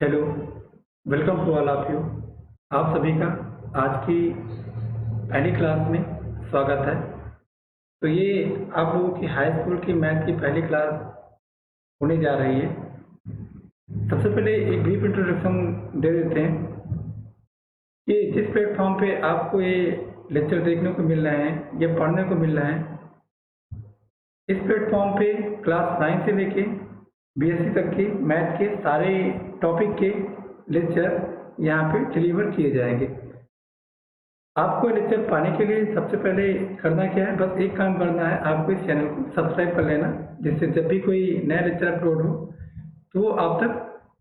Hello, welcome to all of you. आप सभी का आज की पहली क्लास में स्वागत है। तो ये आप लोगों की हाई स्कूल की मैथ की पहली क्लास होने जा रही है। सबसे पहले एक ब्रीफ इंट्रोडक्शन दे देते हैं कि जिस प्लेटफॉर्म पे आपको ये लेक्चर देखने को मिल रहे हैं या पढ़ने को मिल रहे हैं, इस प्लेटफॉर्म पे क्लास 9 से लेके बीएससी तक के मैथ के सारे टॉपिक के लेक्चर यहाँ पे डिलीवर किए जाएंगे। आपको लेक्चर पाने के लिए सबसे पहले करना क्या है, बस एक काम करना है, आपको इस चैनल को सब्सक्राइब कर लेना, जिससे जब भी कोई नया लेक्चर अपलोड हो तो वो आप तक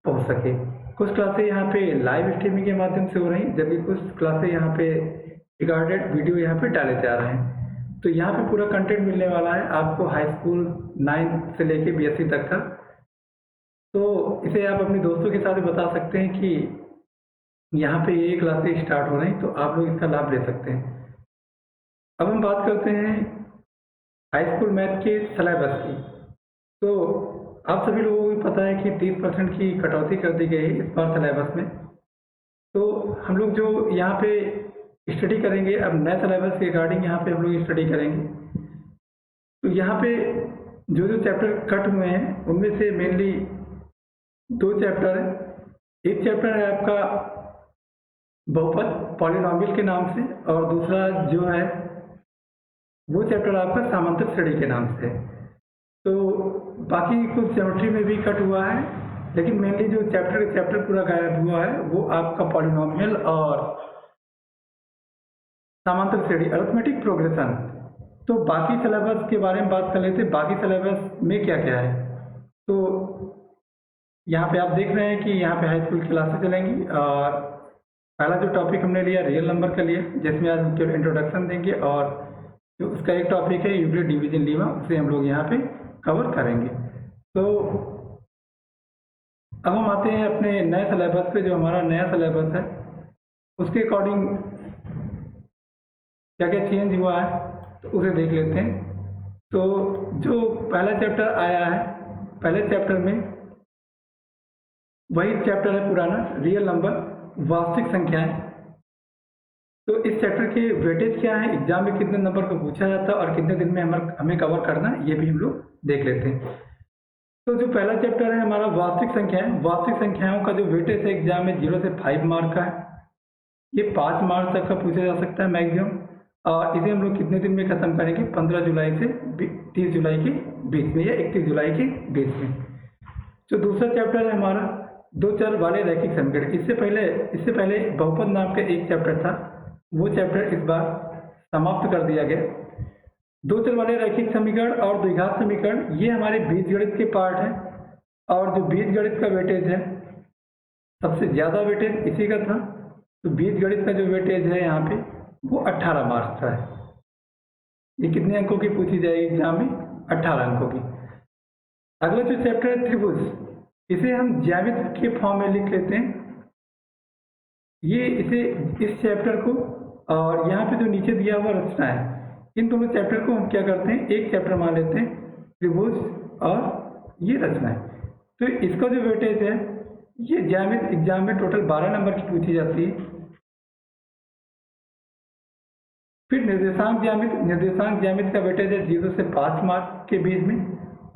पहुँच सके। कुछ क्लासें यहाँ पे लाइव स्ट्रीमिंग के माध्यम से हो रही हैं, जबकि कुछ क्लासें यहाँ पे रिकॉर्डेड वीडियो यहाँ पे डाले जा रहे हैं। तो यहाँ पे पूरा कंटेंट मिलने वाला है आपको हाई स्कूल 9 से लेके बीएससी तक का। तो इसे आप अपने दोस्तों के साथ भी बता सकते हैं कि यहाँ पे ये क्लासेस स्टार्ट हो रही हैं, तो आप लोग इसका लाभ ले सकते हैं। अब हम बात करते हैं हाई स्कूल मैथ के सिलेबस की। तो आप सभी लोगों को पता है कि 30% की कटौती कर दी गई है इस बार सिलेबस में। तो हम लोग जो यहाँ पे स्टडी करेंगे, अब नए सिलेबस के रिगार्डिंग यहाँ पे हम लोग स्टडी करेंगे। तो यहाँ पे जो जो चैप्टर कट हुए हैं उनमें से मेनली 2 चैप्टर है। एक चैप्टर है आपका बहुपद पॉलिनॉमियल के नाम से, और दूसरा जो है वो चैप्टर आपका सामांतर श्रेणी के नाम से है। तो बाकी कुछ ज्योमेट्री में भी कट हुआ है, लेकिन मेनली जो चैप्टर पूरा गायब हुआ है वो आपका पॉलिनॉमियल और समांतर श्रेणी अरिथमेटिक प्रोग्रेशन। तो बाकी सिलेबस के बारे में बात कर लेते हैं, बाकी सिलेबस में क्या क्या है। तो यहाँ पे आप देख रहे हैं कि यहाँ पे हाई स्कूल की क्लासेस चलेंगी, और पहला जो टॉपिक हमने लिया रियल नंबर का लिया, जिसमें आज हम इंट्रोडक्शन देंगे, और जो उसका एक टॉपिक है यूक्लिड डिवीजन लीमा, उसे हम लोग यहाँ पे कवर करेंगे। तो अब हम आते हैं अपने नए सिलेबस पे। जो हमारा नया सिलेबस है उसके अकॉर्डिंग क्या क्या चेंज हुआ है तो उसे देख लेते हैं। तो जो पहला चैप्टर आया है, पहले चैप्टर में वही चैप्टर है पुराना, रियल नंबर वास्तविक संख्याएं। तो इस चैप्टर के वेटेज क्या है, एग्जाम में कितने नंबर को पूछा जाता है और कितने दिन में हमें कवर करना है, ये भी हम लोग देख लेते हैं। तो जो पहला चैप्टर है हमारा वास्तविक संख्याएं, वास्तविक संख्याओं का जो वेटेज है एग्जाम में 0 से 5 मार्क का है। ये 5 मार्च तक का पूछा जा सकता है मैक्सिमम, और इसे हम लोग कितने दिन में खत्म करेंगे, 15 जुलाई से 30 जुलाई के बीच में या 31 जुलाई के बीच में। जो दूसरा चैप्टर है हमारा 2 चर वाले रैखिक समीकरण। इससे पहले बहुपद नाम का एक चैप्टर था, वो चैप्टर इस बार समाप्त कर दिया गया। 2 चर वाले रैखिक समीकरण और द्विघात समीकरण ये हमारे बीजगणित के पार्ट हैं, और जो बीजगणित का वेटेज है सबसे ज़्यादा वेटेज इसी का था। तो बीजगणित का जो वेटेज है यहाँ पे वो 18 मार्क्स का है। ये कितने अंकों की पूछी जाएगी एग्जाम में, 18 अंकों की। अगला जो चैप्टर है त्रिभुज, इसे हम ज्यामिति के फॉर्म में लिख लेते हैं। इस चैप्टर को, और यहाँ पे जो नीचे दिया हुआ रचना है, इन दोनों चैप्टर को हम क्या करते हैं, एक चैप्टर मान लेते हैं, त्रिभुज और ये रचना है। तो इसका जो वेटेज है ये ज्यामिति एग्जाम में टोटल 12 नंबर की पूछी जाती है। फिर निर्देशांक ज्यामिति का वेटेज है 0 से 5 मार्क के बीच में,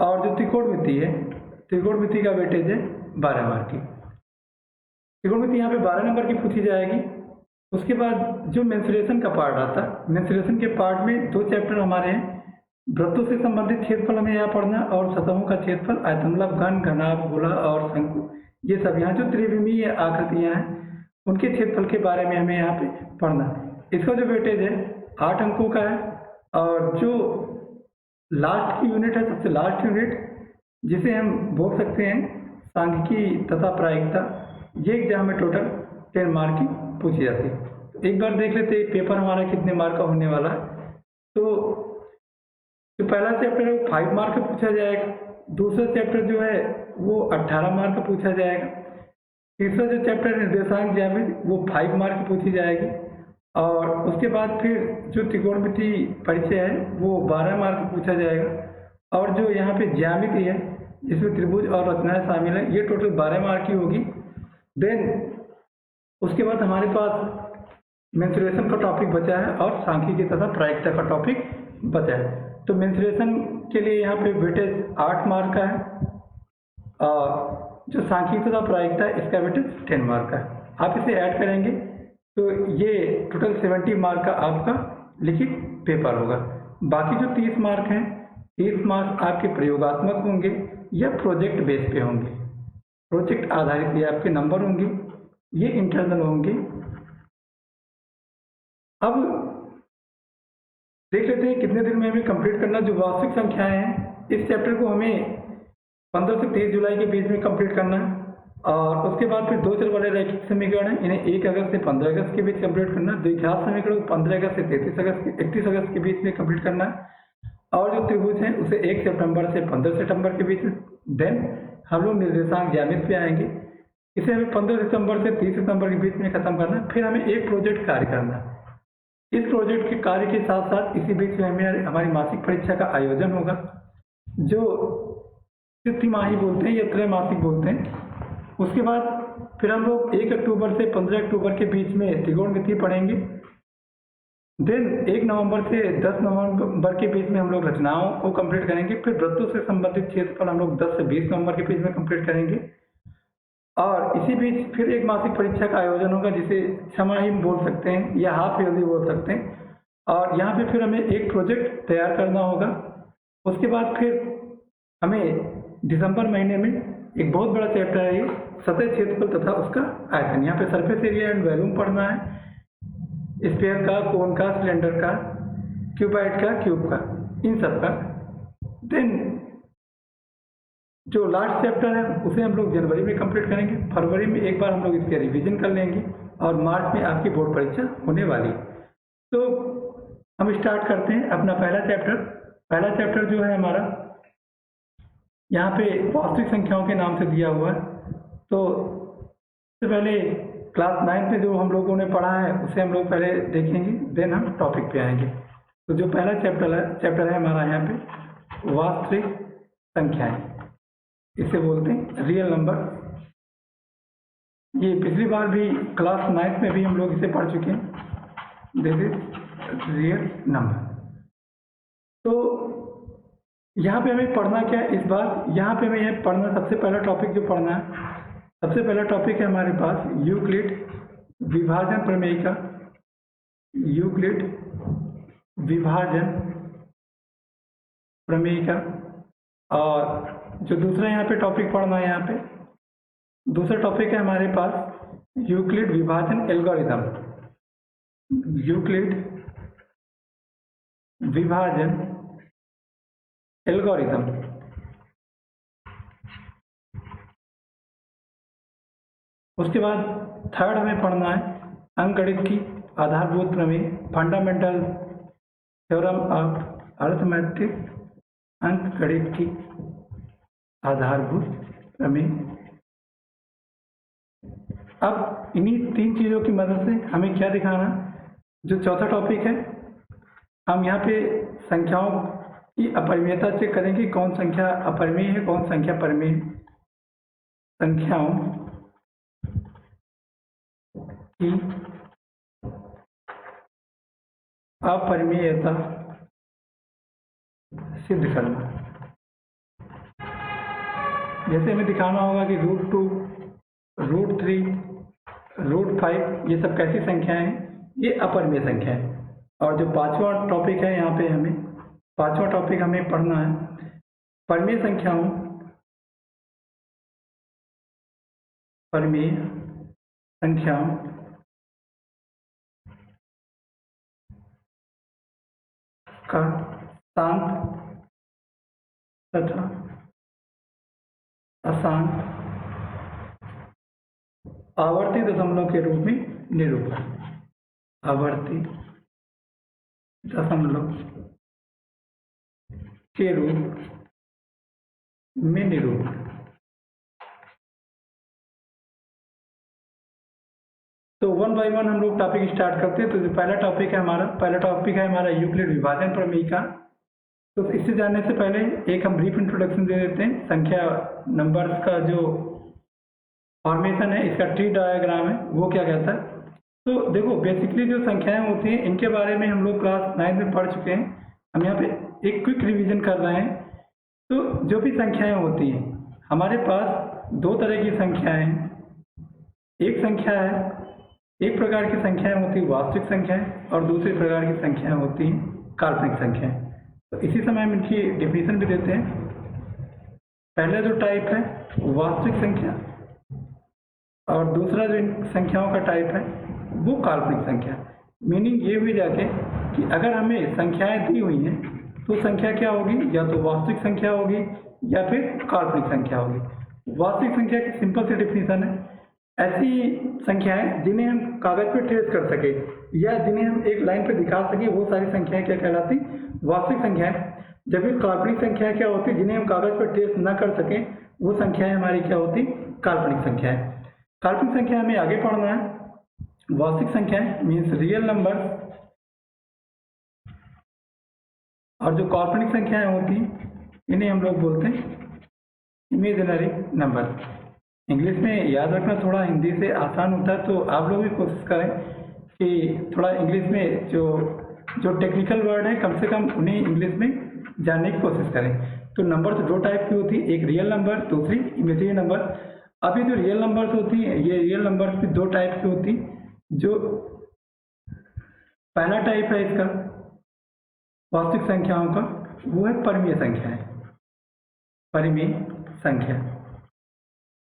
और जो त्रिकोणमिति का वेटेज है 12 मार्क की। त्रिकोणमिति यहाँ पे 12 नंबर की पूछी जाएगी। उसके बाद जो मेंसुरेशन का पार्ट आता है, मेंसुरेशन के पार्ट में 2 चैप्टर हमारे हैं। वृत्तों से संबंधित क्षेत्रफल हमें यहाँ पढ़ना, और सतहों का क्षेत्रफल, आयतन, घन, घनाभ, गोला और शंकु, ये सब यहाँ जो त्रिविमीय आकृतियाँ हैं उनके क्षेत्रफल के बारे में हमें यहाँ पे पढ़ना। इसका जो वेटेज है 8 अंकों का है, और जो लास्ट की यूनिट है, सबसे लास्ट यूनिट, जिसे हम बोल सकते हैं सांख्यिकी तथा प्रायिकता, ये एग्जाम में टोटल 10 मार्क की पूछी जाती है। तो एक बार देख लेते हैं पेपर हमारा कितने मार्क का होने वाला है। तो जो पहला चैप्टर है वो 5 मार्क का पूछा जाएगा। दूसरा चैप्टर जो है वो 18 मार्क का पूछा जाएगा। तीसरा जो चैप्टर निर्देशांक ज्यामिति वो 5 मार्क की पूछी जाएगी, और उसके बाद फिर जो त्रिकोणमिति परिचय है वो 12 मार्क का पूछा जाएगा। और जो यहाँ पे ज्यामिति है जिसमें त्रिभुज और रचनाएं शामिल है, ये टोटल 12 मार्क की होगी। देन उसके बाद हमारे पास मेंसुरेशन का टॉपिक बचा है और सांख्यिकी तथा प्रायिकता का टॉपिक बचा है। तो मेंसुरेशन के लिए यहाँ पे वेटेज 8 मार्क का है और जो सांख्यिकी तथा प्रायिकता है इसका वेटेज 10 मार्क का है। आप इसे ऐड करेंगे तो ये टोटल 70 मार्क का आपका लिखित पेपर होगा। बाकी जो 30 मार्क हैं, 30 मार्क आपके प्रयोगात्मक होंगे या प्रोजेक्ट बेस पे होंगे। प्रोजेक्ट आधारित ये आपके नंबर होंगे, ये इंटरनल होंगे। अब देख लेते हैं कितने दिन में हमें कंप्लीट करना। जो वास्तविक संख्याएं हैं इस चैप्टर को हमें 15 से 23 जुलाई के बीच में कंप्लीट करना है और उसके बाद फिर 2 चर वाले रैखिक समीकरण है, इन्हें 1 अगस्त से 15 अगस्त के बीच कंप्लीट करना है। द्विघात समीकरण को 15 अगस्त से 31 अगस्त के बीच में कंप्लीट करना है और जो त्रिभुज है उसे 1 सितंबर से 15 सितंबर के बीच में। देन हम लोग निर्देशांक ज्यामिति पे आएंगे, इसे हमें 15 सितंबर से 30 सितंबर के बीच में खत्म करना है। फिर हमें एक प्रोजेक्ट कार्य करना है। इस प्रोजेक्ट के कार्य के साथ साथ इसी बीच में हमें हमारी मासिक परीक्षा का आयोजन होगा, जो तिमाही बोलते हैं या त्रैमासिक बोलते हैं। उसके बाद फिर हम लोग 1 अक्टूबर से 15 अक्टूबर के बीच में त्रिकोणमिति पढ़ेंगे। देन 1 नवंबर से 10 नवंबर के बीच में हम लोग रचनाओं को कंप्लीट करेंगे। फिर वृत्तों से संबंधित क्षेत्रफल हम लोग 10 से 20 नवंबर के बीच में कंप्लीट करेंगे और इसी बीच फिर एक मासिक परीक्षा का आयोजन होगा, जिसे छमाही बोल सकते हैं या हाफ ईयरली बोल सकते हैं। और यहाँ पे फिर हमें एक प्रोजेक्ट तैयार करना होगा। उसके बाद फिर हमें दिसंबर महीने में एक बहुत बड़ा चैप्टर है ये सतह क्षेत्रफल तथा उसका आयतन। यहाँ पे सरफेस एरिया एंड वॉल्यूम पढ़ना है, स्फीयर का, कोन का, सिलेंडर का, क्यूबॉइड का, क्यूब का, इन सब का। देन जो लास्ट चैप्टर है उसे हम लोग जनवरी में कंप्लीट करेंगे। फरवरी में एक बार हम लोग इसके रिवीजन कर लेंगे और मार्च में आपकी बोर्ड परीक्षा होने वाली। तो हम स्टार्ट करते हैं अपना पहला चैप्टर। पहला चैप्टर जो है हमारा यहाँ पे वास्तविक संख्याओं के नाम से दिया हुआ है। तो सबसे पहले क्लास 9 में जो हम लोगों ने पढ़ा है उसे हम लोग पहले देखेंगे, देन हम टॉपिक पे आएंगे। तो जो पहला चैप्टर है हमारा यहाँ पे वास्तविक संख्याएं, इसे बोलते हैं रियल नंबर। ये पिछली बार भी क्लास 9 में भी हम लोग इसे पढ़ चुके हैं। This is real number. तो यहाँ पे हमें पढ़ना क्या है इस बार, यहाँ पे हमें यह पढ़ना, सबसे पहला टॉपिक जो पढ़ना है, सबसे पहला टॉपिक है हमारे पास यूक्लिड विभाजन प्रमेय का। यूक्लिड विभाजन प्रमेय का। और जो दूसरा यहाँ पे टॉपिक पढ़ना है, यहाँ पे दूसरा टॉपिक है हमारे पास यूक्लिड विभाजन एल्गोरिथम। यूक्लिड विभाजन एल्गोरिथम। उसके बाद थर्ड हमें पढ़ना है अंकगणित की आधारभूत प्रमेय, फंडामेंटल थ्योरम ऑफ अरिथमेटिक, अंकगणित की आधारभूत प्रमेय। अब इन्हीं 3 चीज़ों की मदद से हमें क्या दिखाना, जो चौथा टॉपिक है, हम यहाँ पे संख्याओं की अपरिमेयता चेक करेंगे, कौन संख्या अपरिमेय है, कौन संख्या परिमेय है। संख्याओं की अपरिमेयता सिद्ध करना। जैसे हमें दिखाना होगा कि √2, √3, √5 ये सब कैसी संख्याएं हैं, ये अपरिमेय संख्या है। और जो 5वां टॉपिक है यहाँ पे हमें, 5वां टॉपिक हमें पढ़ना है परिमेय संख्याओं, परिमेय संख्याओं का शांत तथा अशांत आवर्ती दशमलव के रूप में निरूपण। आवर्ती दशमलव के रूप में निरूपण। तो 1 बाय 1 हम लोग टॉपिक स्टार्ट करते हैं। तो जो पहला टॉपिक है हमारा यूक्लिड विभाजन प्रमेय का। तो इससे जानने से पहले एक हम ब्रीफ इंट्रोडक्शन दे देते हैं। संख्या नंबर्स का जो फॉर्मेशन है, इसका ट्री डायग्राम है, वो क्या कहता है। तो देखो बेसिकली जो संख्याएं होती हैं इनके बारे में हम लोग क्लास 9 में पढ़ चुके हैं। हम यहाँ पे एक क्विक रिवीजन कर रहे हैं। तो जो भी संख्याएं होती हैं हमारे पास दो तरह की संख्याएं हैं। एक संख्या है, एक प्रकार की संख्याएं होती है वास्तविक संख्याएं और दूसरे प्रकार की संख्याएं होती हैं काल्पनिक संख्याएं। तो इसी समय हम इनकी डिफिनीशन भी देते हैं। पहला जो टाइप है वास्तविक संख्या और दूसरा जो इन संख्याओं का टाइप है वो काल्पनिक संख्या। मीनिंग ये हुई जाके कि अगर हमें संख्याएं दी हुई हैं तो संख्या क्या होगी, या तो वास्तविक संख्या होगी या फिर काल्पनिक संख्या होगी। वास्तविक संख्या की सिंपल सी डिफिनीशन है ऐसी संख्याएं जिन्हें हम कागज पर ट्रेस कर सके या जिन्हें हम एक लाइन पर दिखा सके, वो सारी संख्याएं क्या कहलाती, वास्तविक संख्याएं। जबकि काल्पनिक संख्या क्या होती, जिन्हें हम कागज पर ट्रेस न कर सके, वो संख्याएं हमारी क्या होती, काल्पनिक संख्याएं। काल्पनिक संख्या हमें आगे पढ़ना है। वास्तविक संख्याएं मीन्स रियल नंबर, और जो काल्पनिक संख्याएं होती इन्हें हम लोग बोलते हैं इमेजिनरी नंबर। इंग्लिश में याद रखना थोड़ा हिंदी से आसान होता है, तो आप लोग भी कोशिश करें कि थोड़ा इंग्लिश में जो टेक्निकल वर्ड है कम से कम उन्हें इंग्लिश में जानने की कोशिश करें। तो नंबर तो दो टाइप की होती है, एक रियल नंबर, दूसरी इमेजिनरी नंबर। अब ये जो रियल नंबर्स होती हैं, ये रियल नंबर्स भी दो टाइप की होती। जो पहला टाइप है इसका वास्तविक संख्याओं का, वो है परिमेय संख्याएं। परिमेय संख्या,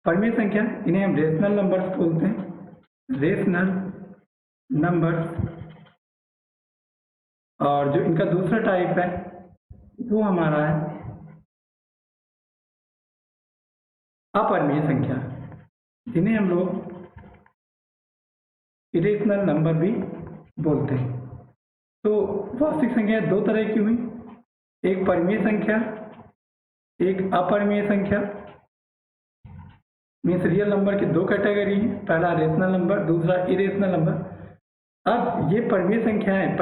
परिमेय संख्या इन्हें हम रेशनल नंबर्स बोलते हैं, रेशनल नंबर्स। और जो इनका दूसरा टाइप है वो हमारा है अपरिमेय संख्या, जिन्हें हम लोग इरेशनल नंबर भी बोलते हैं। तो वास्तविक संख्या दो तरह की हुई, एक परिमेय संख्या, एक अपरिमेय संख्या। मीन्स रियल नंबर की दो कैटेगरी हैं, पहला रेशनल नंबर, दूसरा इरेशनल नंबर। अब ये परिमेय संख्याएं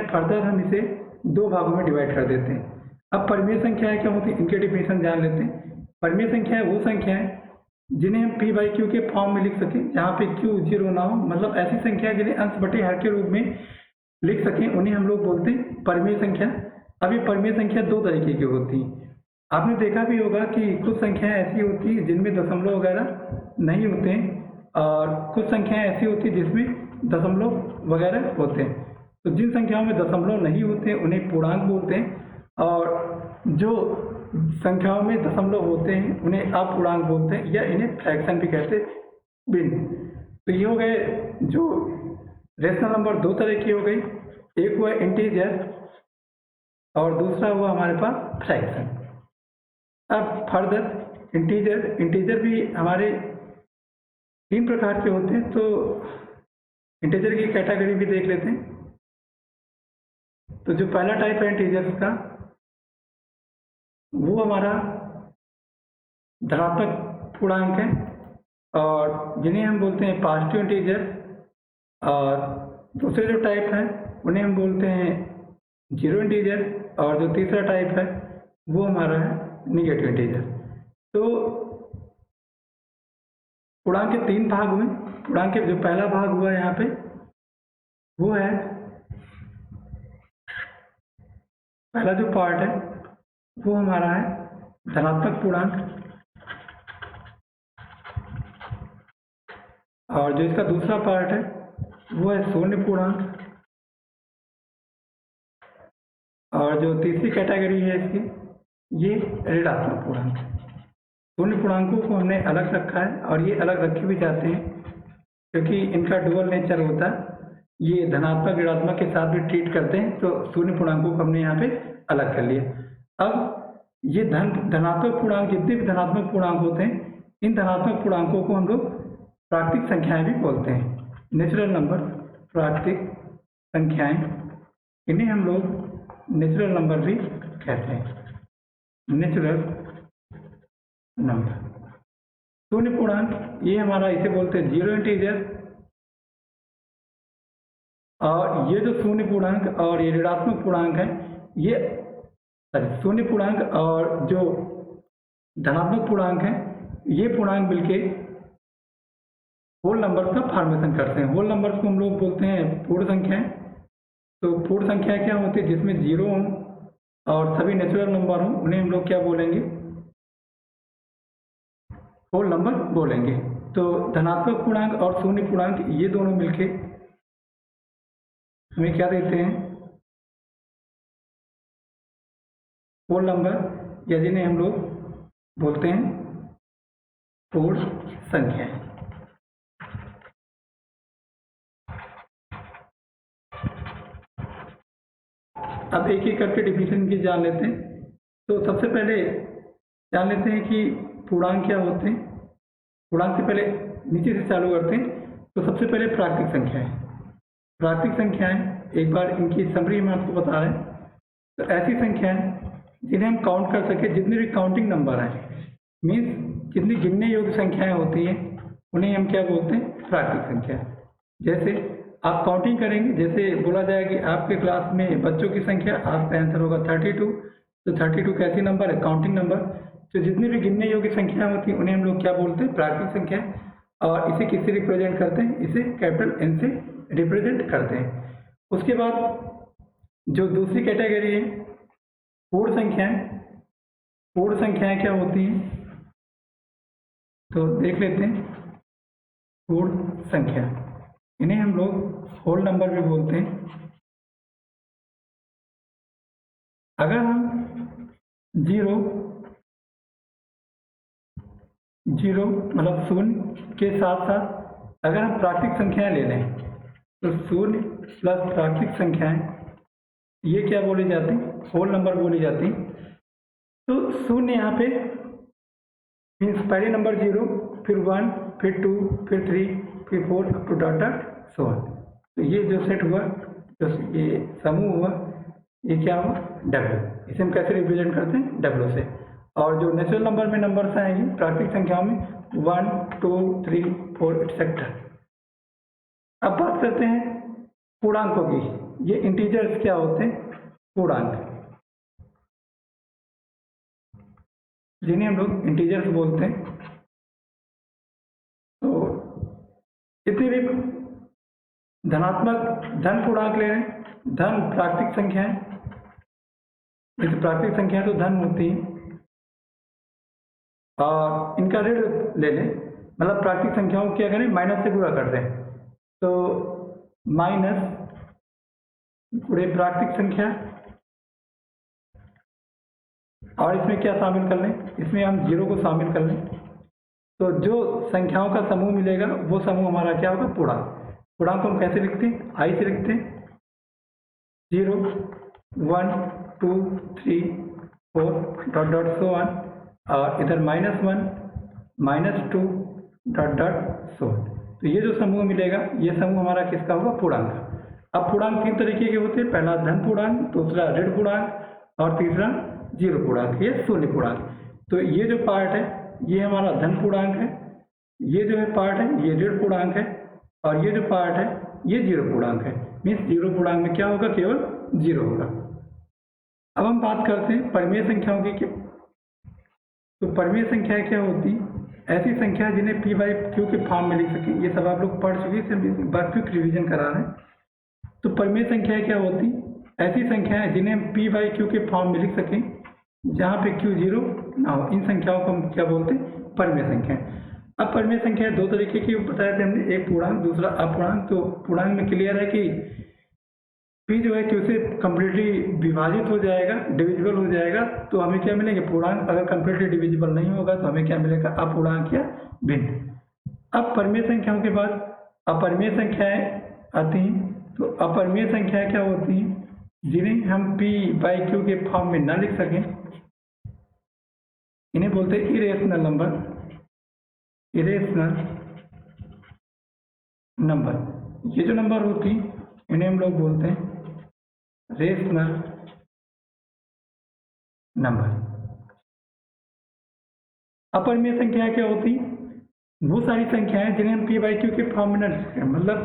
फर्दर हम इसे दो भागों में डिवाइड कर देते हैं। अब परिमेय संख्याएं क्या होती है, इनके डिफिनेशन जान लेते हैं। परिमेय संख्याएं वो संख्याएं जिन्हें हम p बाई क्यू के फॉर्म में लिख सकें, जहाँ पे q जीरो ना हो, मतलब ऐसी संख्या जिन्हें अंश बटे हर के रूप में लिख सकें, उन्हें हम लोग बोलते हैं परिमेय संख्या। अब ये परिमेय संख्या दो तरीके की होती हैं। आपने देखा भी होगा कि कुछ संख्याएं ऐसी होती हैं जिनमें दशमलव वगैरह नहीं होते हैं, और कुछ संख्याएं ऐसी होती हैं जिसमें दशमलव वगैरह होते हैं। तो जिन संख्याओं में दशमलव नहीं होते हैं उन्हें पूर्णांक बोलते हैं, और जो संख्याओं में दशमलव होते हैं उन्हें अपूर्णांक बोलते हैं, या इन्हें फ्रैक्शन भी कहते हैं, भिन्न। तो ये हो गए जो रेशनल नंबर दो तरह की हो गई, एक हुआ इंटीजर और दूसरा हुआ हमारे पास फ्रैक्शन। अब फर्दर इंटीजर भी हमारे तीन प्रकार के होते हैं, तो इंटीजर की कैटेगरी भी देख लेते हैं। तो जो पहला टाइप है इंटीजर्स का, वो हमारा धनात्मक पूर्णांक है, और जिन्हें हम बोलते हैं पॉजिटिव इंटीजर। और दूसरे जो टाइप है उन्हें हम बोलते हैं जीरो इंटीजर, और जो तीसरा टाइप है वो हमारा है निगेटिव इंटीजर। तो पूर्णांक के तीन भाग हुए। पूर्णांक के जो पहला भाग हुआ यहाँ पे वो है, पहला जो पार्ट है वो हमारा है धनात्मक पूर्णांक, और जो इसका दूसरा पार्ट है वो है शून्य पूर्णांक, और जो तीसरी कैटेगरी है इसकी ये ऋणात्मक पूर्णांक। शून्य पूर्णांकों को हमने अलग रखा है, और ये अलग रखे भी जाते हैं क्योंकि इनका डुअल नेचर होता है, ये धनात्मक ऋणात्मक के साथ भी ट्रीट करते हैं। तो शून्य पूर्णांकों को हमने यहाँ पे अलग कर लिया। अब ये धनात्मक पूर्णांक, जितने भी धनात्मक पूर्णांक होते हैं, इन धनात्मक पूर्णांकों को हम लोग प्राकृतिक संख्याएं भी बोलते हैं, नेचुरल नंबर, प्राकृतिक संख्याएं। इन्हें हम लोग नेचुरल नंबर भी कहते हैं, नेचुरल नंबर। शून्य पूर्णांक ये हमारा इसे बोलते हैं जीरो इंटीजर, और ये जो शून्य पूर्णांक और ये ऋणात्मक पूर्णांक है, ये शून्य पूर्णांक और जो धनात्मक पूर्णांक है, ये पूर्णांक मिलके होल नंबर का फॉर्मेशन करते हैं। होल नंबर्स को हम लोग बोलते हैं पूर्ण संख्याएं। तो पूर्ण संख्या क्या होती है? जिसमें जीरो हो और सभी नेचुरल नंबर हो, उन्हें हम लोग क्या बोलेंगे? होल नंबर बोलेंगे। तो धनात्मक पूर्णांक और शून्य पूर्णांक ये दोनों मिलके हमें क्या देते हैं? होल नंबर, या जिन्हें हम लोग बोलते हैं पूर्ण संख्याएं। अब एक एक करके डिफिनेशन की जान लेते हैं। तो सबसे पहले जान लेते हैं कि पूर्णांक क्या होते हैं। पूर्णांक से पहले नीचे से चालू करते हैं। तो सबसे पहले प्राकृतिक संख्याएं। प्राकृतिक संख्याएं, एक बार इनकी समरी हम आपको बता रहे हैं। तो ऐसी संख्याएं जिन्हें हम काउंट कर सके, जितने भी काउंटिंग नंबर हैं, मीन्स जितनी गिनने योग्य संख्याएं होती हैं, उन्हें हम क्या बोलते हैं? प्राकृतिक संख्या। जैसे आप काउंटिंग करेंगे, जैसे बोला जाए कि आपके क्लास में बच्चों की संख्या, आपका आंसर होगा 32। तो 32 कैसी नंबर है? Counting number. तो जितनी भी गिनने योग्य संख्याएं होती हैं, उन्हें हम लोग क्या बोलते हैं? प्राकृतिक संख्या। और इसे किससे रिप्रेजेंट करते हैं? इसे कैपिटल एन से रिप्रेजेंट करते हैं। उसके बाद जो दूसरी कैटेगरी है पूर्ण संख्याएं। पूर्ण संख्याएं क्या होती हैं? तो देख लेते हैं। पूर्ण संख्या, इन्हें हम लोग होल नंबर भी बोलते हैं। अगर हम जीरो मतलब शून्य के साथ साथ अगर हम प्राकृतिक संख्याएं ले लें, तो शून्य प्लस प्राकृतिक संख्याएं ये क्या बोली जाती? होल नंबर बोली जाती। तो शून्य यहाँ पे मीन्स पहले नंबर जीरो, फिर 1, फिर 2, फिर 3, फिर 4 up to dot dot so on. तो ये जो सेट हुआ, जो ये समूह हुआ, ये क्या हुआ? डब्ल्यू। इसे हम कैसे रिप्रेजेंट करते हैं? डब्ल्यू से। और जो नेचुरल नंबर में नंबर्स आएंगे प्राकृतिक संख्याओं में 1, 2, 3, 4 एक्सेट्रा। अब बात करते हैं पूर्णांकों की। ये इंटीजर्स क्या होते हैं? पूर्णांक, जिन्हें हम लोग इंटीजर्स बोलते हैं। तो जितने भी धनात्मक धन पूर्णांक ले रहे हैं, धन प्राकृतिक संख्या है, जैसे प्राकृतिक संख्या तो धन होती है, और इनका ऋण ले लें, मतलब प्राकृतिक संख्याओं को क्या करें? माइनस से गुणा कर दें। तो माइनस गुणे प्राकृतिक संख्या, और इसमें क्या शामिल कर लें? इसमें हम जीरो को शामिल कर लें। तो जो संख्याओं का समूह मिलेगा वो समूह हमारा क्या होगा? पूर्णांक। पूर्णांक को हम कैसे लिखते हैं? आई से लिखते हैं। 0, 1, 2, 3, 4 डॉट डॉट सो ऑन, और इधर -1, -2 डॉट डॉट सो ऑन। तो ये जो समूह मिलेगा, ये समूह हमारा किसका होगा? पूर्णांक। अब पूर्णांक 3 तरीके के होते हैं। पहला धन पूर्णांक, दूसरा ऋण पूर्णांक, और तीसरा जीरो पूर्णांक या शून्य पूर्णांक। तो ये जो पार्ट है ये हमारा धन पूर्णांक है, ये जो है पार्ट है ये ऋण पूर्णांक है, और ये जो पार्ट है ये जीरो पूर्णांक है। मीन्स जीरो पूर्णांक में क्या होगा? केवल जीरो होगा। अब हम बात करते हैं परिमेय संख्याओं की। तो परिमेय संख्याएं क्या होती? ऐसी संख्या जिन्हें p बाई क्यू के फॉर्म में लिख सके। ये सब आप लोग पढ़ चुके हैं, बार क्विक रिविजन करा रहे हैं। तो परिमेय संख्याएं क्या होती? ऐसी संख्याएं जिन्हें हम p बाई क्यू के फॉर्म में लिख सकें, जहाँ पे q जीरो ना हो। इन संख्याओं को हम क्या बोलते हैं? परिमेय संख्याएं। अब परिमेय संख्या दो तरीके की बताए थे हमने, एक पूर्णांक, दूसरा अपूर्णांक। तो पूर्णांक में क्लियर है कि p जो है q से कम्प्लीटली विभाजित हो जाएगा, डिविजिबल हो जाएगा, तो हमें क्या मिलेंगे? पूर्णांक। अगर कम्प्लीटली डिविजिबल नहीं होगा तो हमें क्या मिलेगा? अपूर्णांक या भिन्न। अब परिमेय संख्याओं के बाद अपरिमेय संख्याएं आती हैं। तो अपरिमेय संख्याएं क्या होती हैं? जिन्हें हम p बाई क्यू के फॉर्म में न लिख सकें, इन्हें बोलते हैं इरेशनल नंबर। इरेशनल नंबर, ये जो नंबर होती इन्हें हम लोग बोलते हैं रेशनल नंबर। अपरिमेय संख्याएं क्या होती? वो सारी संख्याएं जिन्हें हम p बाई क्यू के फॉर्म में न लिख सकें, मतलब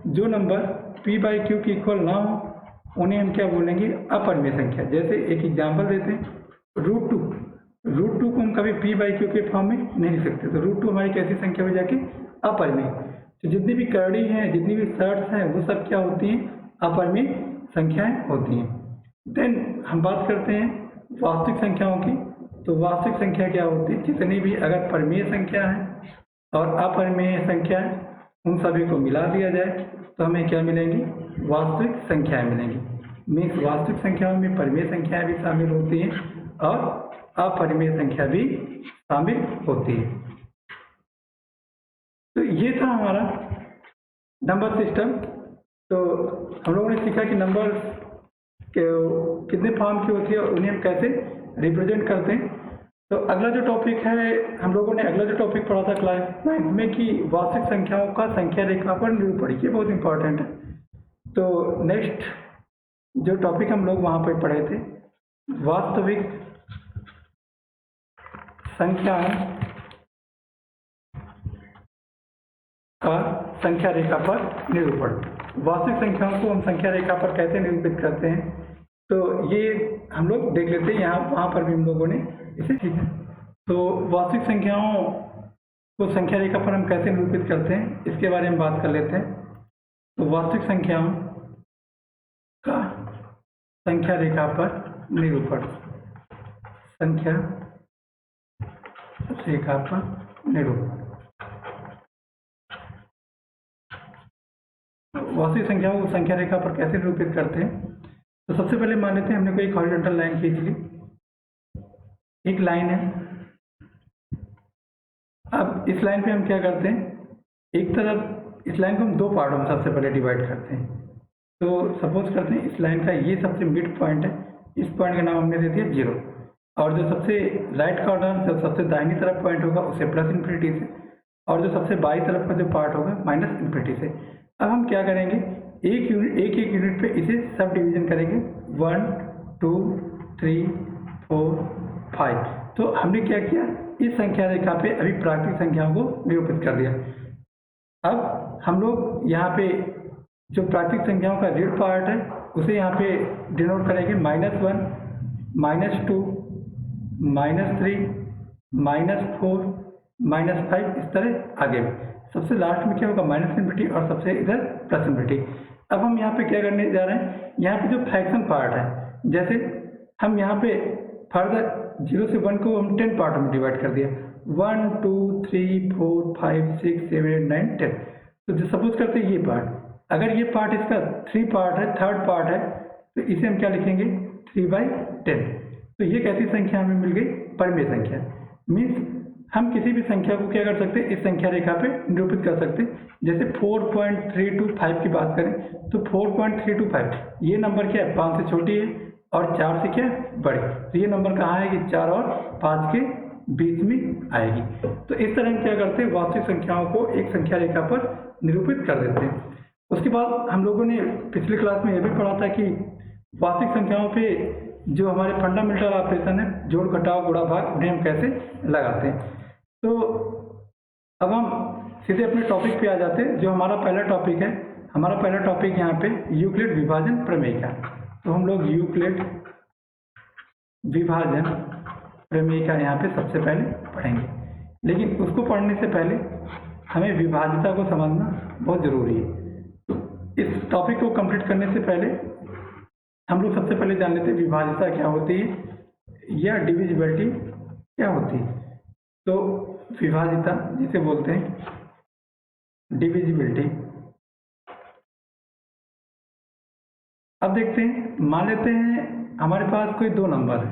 जो नंबर p बाई क्यू के इक्वल ना हो, उन्हें हम क्या बोलेंगे? अपरिमेय संख्या। जैसे एक एग्जाम्पल देते हैं, √2। √2 को हम कभी p बाई क्यू के फॉर्म में नहीं लिख सकते। तो √2 हमारी कैसी संख्या हो जाके? अपरिमेय। तो जितनी भी करड़ी हैं, जितनी भी शर्ट्स हैं, वो सब क्या होती हैं, अपरिमेय संख्याएं होती हैं। देन हम बात करते हैं वास्तविक संख्याओं की। तो वास्तविक संख्या क्या होती है, जितनी भी अगर परिमेय संख्या है और अपरिमेय संख्या है, उन सभी को मिला दिया जाए तो हमें क्या मिलेंगी, वास्तविक संख्याएं मिलेंगी। मीन्स वास्तविक संख्याओं में परिमेय संख्याएं भी शामिल होती हैं और अपरिमेय संख्या भी शामिल होती है। तो ये था हमारा नंबर सिस्टम। तो हम लोगों ने सीखा कि नंबर कितने फॉर्म की होती है और उन्हें हम कैसे रिप्रेजेंट करते हैं। तो अगला जो टॉपिक है, हम लोगों ने अगला जो टॉपिक पढ़ा था क्लास 9 में कि वास्तविक संख्याओं का संख्या रेखा पर निरूपण, ये बहुत इंपॉर्टेंट है। तो नेक्स्ट जो टॉपिक हम लोग वहाँ पर पढ़े थे, वास्तविक संख्याओं का संख्या रेखा पर निरूपण। वास्तविक संख्याओं को हम संख्या रेखा पर कैसे निरूपित करते हैं, तो ये हम लोग देख लेते हैं। यहाँ वहाँ पर भी हम लोगों ने इसे ठीक है। तो वास्तविक संख्याओं को संख्या रेखा पर हम कैसे निरूपित करते हैं, इसके बारे में बात कर लेते हैं। तो वास्तविक संख्याओं का संख्या रेखा पर निरूपण, संख्या रेखा पर निरूपण। वास्तविक संख्याओं को संख्या रेखा पर कैसे निरूपित करते हैं, तो सबसे पहले मान लेते हैं हमने कोई हॉरिजॉन्टल लाइन खींच ली, एक लाइन है। अब इस लाइन पे हम क्या करते हैं, एक तरफ इस लाइन को हम दो पार्टों में सबसे पहले डिवाइड करते हैं। तो सपोज करते हैं इस लाइन का ये सबसे मिड पॉइंट है, इस पॉइंट का नाम हमने दे दिया 0, और जो सबसे राइट कॉर्नर, जो सबसे दाहिनी तरफ पॉइंट होगा उसे प्लस इन्फिनिटी से, और जो सबसे बाई तरफ का जो पार्ट होगा माइनस इन्फिनिटी से। अब हम क्या करेंगे, एक यूनिट पे इसे सब डिवीजन करेंगे, 1 2 3 4 5। तो हमने क्या किया, इस संख्या रेखा पे अभी प्राकृतिक संख्याओं को निरूपित कर दिया। अब हम लोग यहाँ पे जो प्राकृतिक संख्याओं का ऋण पार्ट है उसे यहाँ पे डिनोट करेंगे -1 -2 -3 -4 -5, इस तरह आगे भी। सबसे लास्ट में क्या होगा, माइनस इन्फिनिटी, और सबसे इधर प्लस इन्फिनिटी। अब हम यहाँ पे क्या करने जा रहे हैं, यहाँ पे जो फ्रैक्शन पार्ट है, जैसे हम यहाँ पे फर्दर 0 से 1 को हम 10 पार्टों में डिवाइड कर दिया, 1 2 3 4 5 6 7 8 9 10। तो जो सपोज करते हैं ये पार्ट, अगर ये पार्ट इसका 3 पार्ट है, थर्ड पार्ट है, तो इसे हम क्या लिखेंगे, 3/10। तो ये कैसी संख्या हमें मिल गई, परिमेय संख्या। मीन्स हम किसी भी संख्या को क्या कर सकते हैं, इस संख्या रेखा पे निरूपित कर सकते हैं। जैसे 4.325 की बात करें तो 4.325 ये नंबर क्या है, 5 से छोटी है और 4 से क्या बड़ी। तो ये नंबर कहाँ आएगी, 4 और 5 के बीच में आएगी। तो इस तरह हम क्या करते हैं, वास्तविक संख्याओं को एक संख्या रेखा पर निरूपित कर देते हैं। उसके बाद हम लोगों ने पिछली क्लास में यह भी पढ़ा था कि वास्तविक संख्याओं पे जो हमारे फंडामेंटल ऑपरेशन है, जोड़ घटाव गुणा भाग, उन्हें हम कैसे लगाते हैं। तो अब हम सीधे अपने टॉपिक पे आ जाते हैं। जो हमारा पहला टॉपिक है, हमारा पहला टॉपिक यहाँ पे यूक्लिड विभाजन प्रमेय का। तो हम लोग यूक्लिड विभाजन प्रमेय का यहाँ पे सबसे पहले पढ़ेंगे, लेकिन उसको पढ़ने से पहले हमें विभाज्यता को समझना बहुत ज़रूरी है। तो इस टॉपिक को कंप्लीट करने से पहले हम लोग सबसे पहले जान लेते हैं विभाज्यता क्या होती है या डिविजिबिलिटी क्या होती है। तो विभाज्यता जिसे बोलते हैं डिविजिबिलिटी। अब देखते हैं, मान लेते हैं हमारे पास कोई दो नंबर है,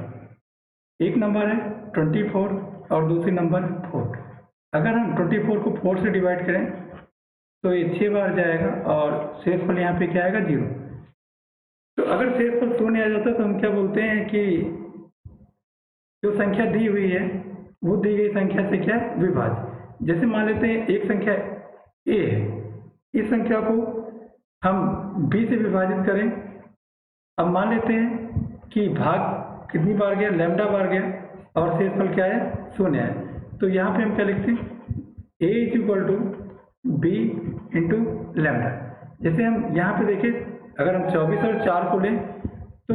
एक नंबर है 24 और दूसरी नंबर 4। अगर हम 24 को 4 से डिवाइड करें तो ये 6 बार जाएगा और शेषफल यहाँ पे क्या आएगा, 0। तो अगर शेषफल 0 आ जाता है तो हम क्या बोलते हैं कि जो संख्या दी हुई है वो दी गई संख्या से क्या है, विभाज्य। जैसे मान लेते हैं एक संख्या a है, इस संख्या को हम b से विभाजित करें। अब मान लेते हैं कि भाग कितनी बार गया, लैम्डा बार गया, और शेषफल क्या है, 0 है। तो यहाँ पे हम क्या लिखते हैं, a = b × लैम्डा। जैसे हम यहाँ पे देखें, अगर हम 24 और 4 को लें तो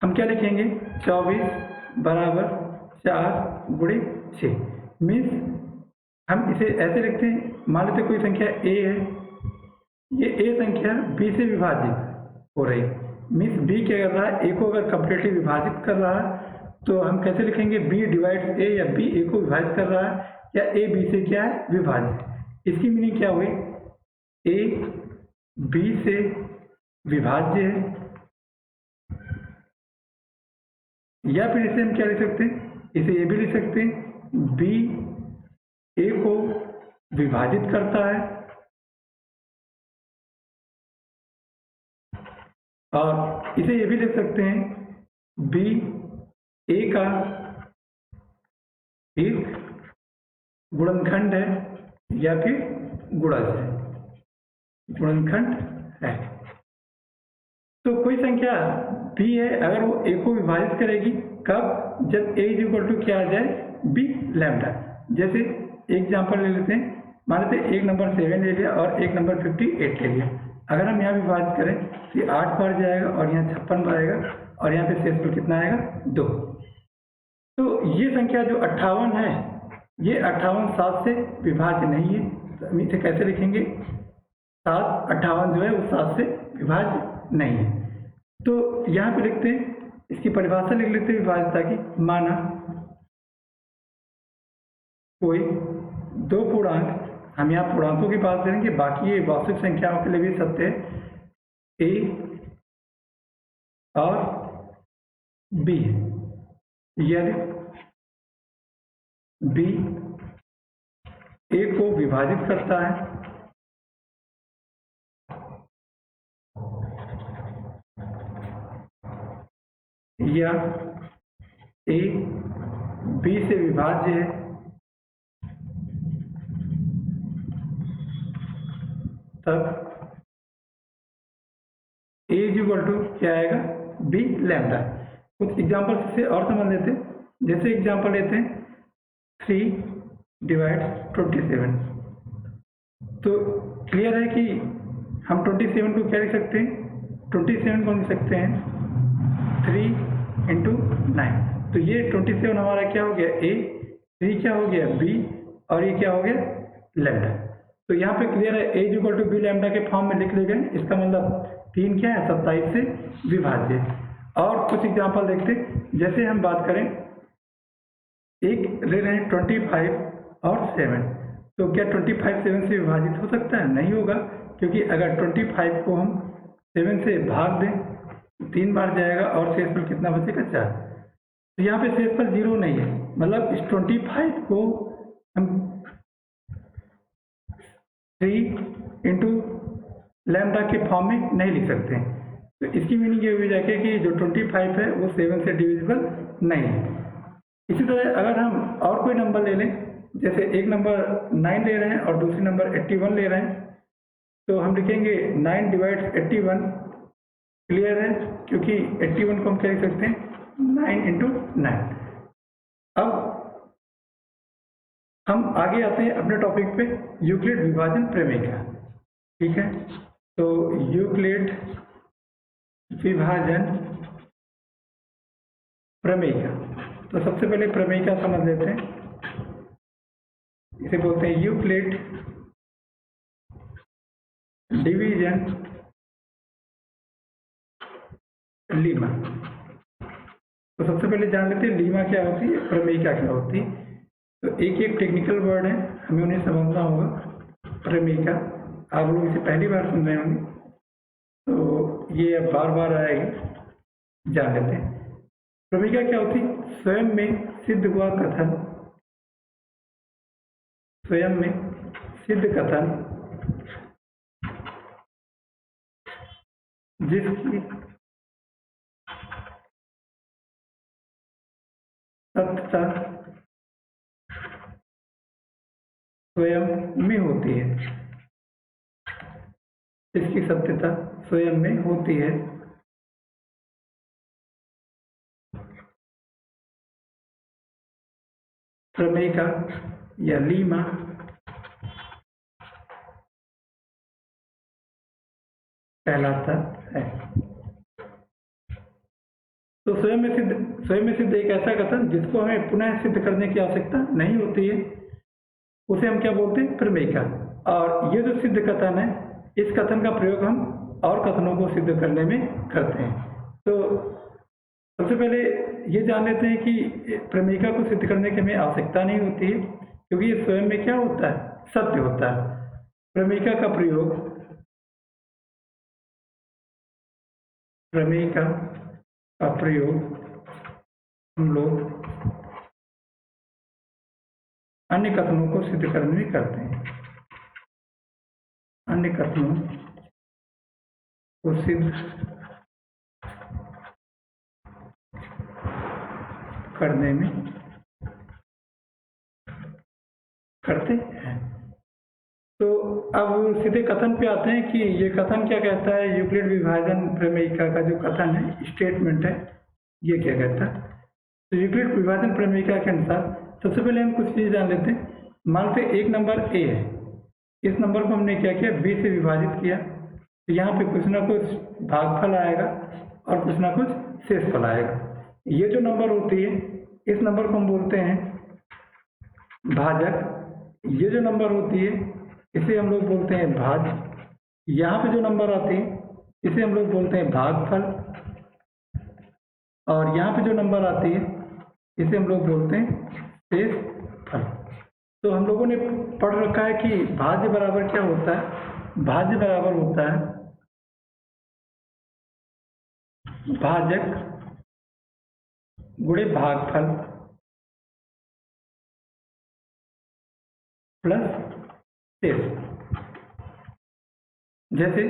हम क्या लिखेंगे, 24 = 4 × 6। मीन्स हम इसे ऐसे लिखते हैं मान लेते कोई संख्या a है, ये a संख्या b से विभाजित हो रही, मीन्स b क्या कर रहा है, a को अगर कंप्लीटली विभाजित कर रहा है तो हम कैसे लिखेंगे, b डिवाइड्स a, या b a को विभाजित कर रहा है या a b से क्या है विभाजित। इसकी मीनिंग क्या हुई, a b से विभाज्य है, या फिर इसे हम क्या लिख सकते हैं, इसे ये भी लिख सकते हैं b a को विभाजित करता है और इसे ये भी लिख सकते हैं b a का एक गुणनखंड है या फिर गुणज है, गुणनखंड है। तो कोई संख्या b है, अगर वो a को विभाजित करेगी कब, जब a इज इक्वल टू क्या आ जाए, b लैम्डा। जैसे एग्जाम्पल ले लेते हैं, मान लेते हैं एक नंबर 7 ले लिया और एक नंबर 58 ले लिया। अगर हम यहाँ विभाजित करें तो ये 8 बार जाएगा और यहाँ 56 बार आएगा और यहाँ पे शेषफल कितना आएगा, 2। तो ये संख्या जो 58 है, ये 58 7 से विभाज्य नहीं है, तो हम इसे कैसे लिखेंगे, 58 जो है वो 7 से विभाज्य नहीं है। तो यहाँ पे लिखते हैं, इसकी परिभाषा लिख लेते हैं विभाज्यता की। माना कोई दो पूर्णांक, हम यहाँ पूर्णांकों की बात करेंगे, बाकी ये वास्तविक संख्याओं के लिए भी सत्य है, a और b, यदि b a को विभाजित करता है या a b से विभाज्य है, तब a इक्वल टू क्या आएगा, b लैम्डा। कुछ एग्जाम्पल से और समझ लेते हैं। जैसे एग्जाम्पल लेते हैं 3 डिवाइड्स 27। तो क्लियर है कि हम 27 को क्या लिख सकते हैं, 27 को लिख सकते हैं 3 इंटू 9। तो ये 27 हमारा क्या हो गया, a, 3 क्या हो गया, b, और ये क्या हो गया, लैम्डा। तो यहाँ पे क्लियर है, a equal to b lambda के फॉर्म में लिख ले गए। इसका मतलब 3 क्या है, 27 से विभाज्य। और कुछ एग्जाम्पल देखते, जैसे हम बात करें, एक ले रहे हैं 25 और 7। तो क्या 25 7 से विभाजित हो सकता है, नहीं होगा, क्योंकि अगर 25 को हम 7 से भाग दें 3 बार जाएगा और शेषफल कितना बचेगा, 4। तो यहाँ पे शेषफल 0 नहीं है, मतलब इस 25 को हम 3 इंटू लैम्डा के फॉर्म में नहीं लिख सकते हैं। तो इसकी मीनिंग ये हुई जाके कि जो 25 है वो 7 से डिविजिबल नहीं है। इसी तरह अगर हम और कोई नंबर ले लें, जैसे एक नंबर 9 ले रहे हैं और दूसरी नंबर 81 ले रहे हैं, तो हम लिखेंगे 9 डिवाइड्स 81। क्लियर है, क्योंकि 81 को हम क्या लिख सकते हैं, 9 इंटू 9। अब हम आगे आते हैं अपने टॉपिक पे, यूक्लिड विभाजन प्रमेय का। ठीक है, तो यूक्लिड विभाजन प्रमेय का, तो सबसे पहले प्रमेय का समझ लेते हैं। इसे बोलते हैं यूक्लिड डिवीजन लीमा। तो सबसे पहले जान लेते हैं लीमा क्या होती है, प्रमेयिका क्या होती है। तो एक एक टेक्निकल वर्ड है, हमें उन्हें समझना होगा। प्रमेयिका आप लोग इसे पहली बार सुन रहे होंगे, तो ये अब बार बार आएगा, जान लेते हैं। प्रमेयिका क्या होती है, स्वयं में सिद्ध हुआ कथन, स्वयं में सिद्ध कथन जिसकी सत्यता स्वयं में होती है, इसकी सत्यता स्वयं में होती है। प्रमेयिका या लीमा कहलाता है। तो स्वयं में सिद्ध एक ऐसा कथन जिसको हमें पुनः सिद्ध करने की आवश्यकता नहीं होती है, उसे हम क्या बोलते हैं, प्रमेयिका। और ये जो सिद्ध कथन है, इस कथन का प्रयोग हम और कथनों को सिद्ध करने में करते हैं। तो सबसे पहले ये जान लेते हैं कि प्रमेयिका को सिद्ध करने की हमें आवश्यकता नहीं होती है, क्योंकि ये स्वयं में क्या होता है, सत्य होता है। प्रमेयिका का प्रयोग हम लोग अन्य कथनों को सिद्ध करने में करते हैं। अन्य कथनों को सिद्ध करने में करते हैं। तो अब सीधे कथन पे आते हैं कि ये कथन क्या कहता है। यूक्लिड विभाजन प्रमेयिका का जो कथन है, स्टेटमेंट है, ये क्या कहता है। तो यूक्लिड विभाजन प्रमेयिका के अनुसार सबसे पहले हम कुछ चीज़ जान लेते हैं। मानते एक नंबर ए है, इस नंबर को हमने क्या किया, बी से विभाजित किया। तो यहाँ पे कुछ ना कुछ भागफल आएगा और कुछ ना कुछ शेषफल आएगा। ये जो नंबर होती है, इस नंबर को हम बोलते हैं भाजक। ये जो नंबर होती है, इसे हम लोग बोलते हैं भाज्य। यहाँ पे जो नंबर आते हैं, इसे हम लोग बोलते हैं भागफल। और यहाँ पे जो नंबर आती है, इसे हम लोग बोलते हैं शेषफल। तो हम लोगों ने पढ़ रखा है कि भाज्य बराबर क्या होता है। भाज्य बराबर होता है भाजक गुणे भागफल प्लस शेष। जैसे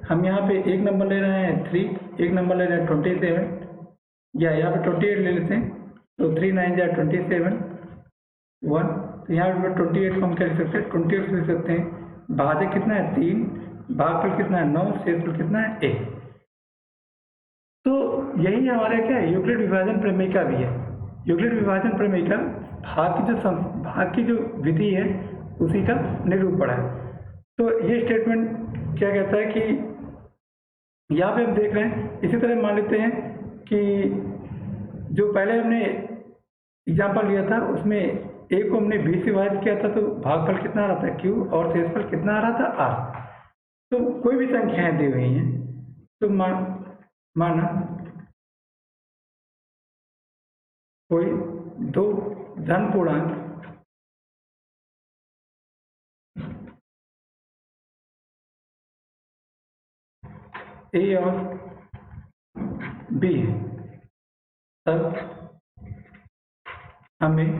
हम यहाँ पे एक नंबर ले रहे हैं 3, एक नंबर ले रहे हैं 27, या यहाँ पे 28 ले लेते हैं। तो 3 9 जा 27 1। तो यहाँ पे 28 को हम क्या लिख सकते हैं, 28 लिख सकते हैं। भाजक कितना है 3, भागफल कितना है 9, शेषफल कितना है 1। तो यही हमारे क्या है, यूक्लिड विभाजन प्रमेयिका भी है। यूक्लिड विभाजन प्रमेयिका भाग की जो विधि है, उसी का निरूपण है। तो ये स्टेटमेंट क्या कहता है कि यहाँ पे हम देख रहे हैं। इसी तरह मान लेते हैं कि जो पहले हमने एग्जाम्पल लिया था, उसमें ए को हमने बी से विभाजित किया था, तो भागफल कितना आ रहा था क्यू और शेषफल कितना आ रहा था आर। तो कोई भी संख्याएं दी हुई हैं, तो माना कोई दो धन पूर्णांक ए और बी है, तब हमें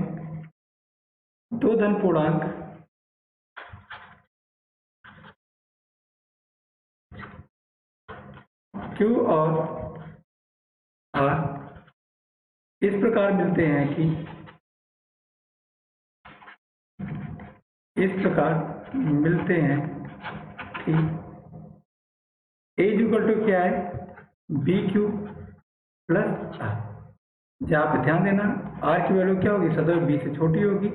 दो धन पूर्णांक Q और R इस प्रकार मिलते हैं कि A इक्वल टू क्या है, BQ प्लस R। जहाँ पे ध्यान देना, R की वैल्यू क्या होगी, सदैव B से छोटी होगी,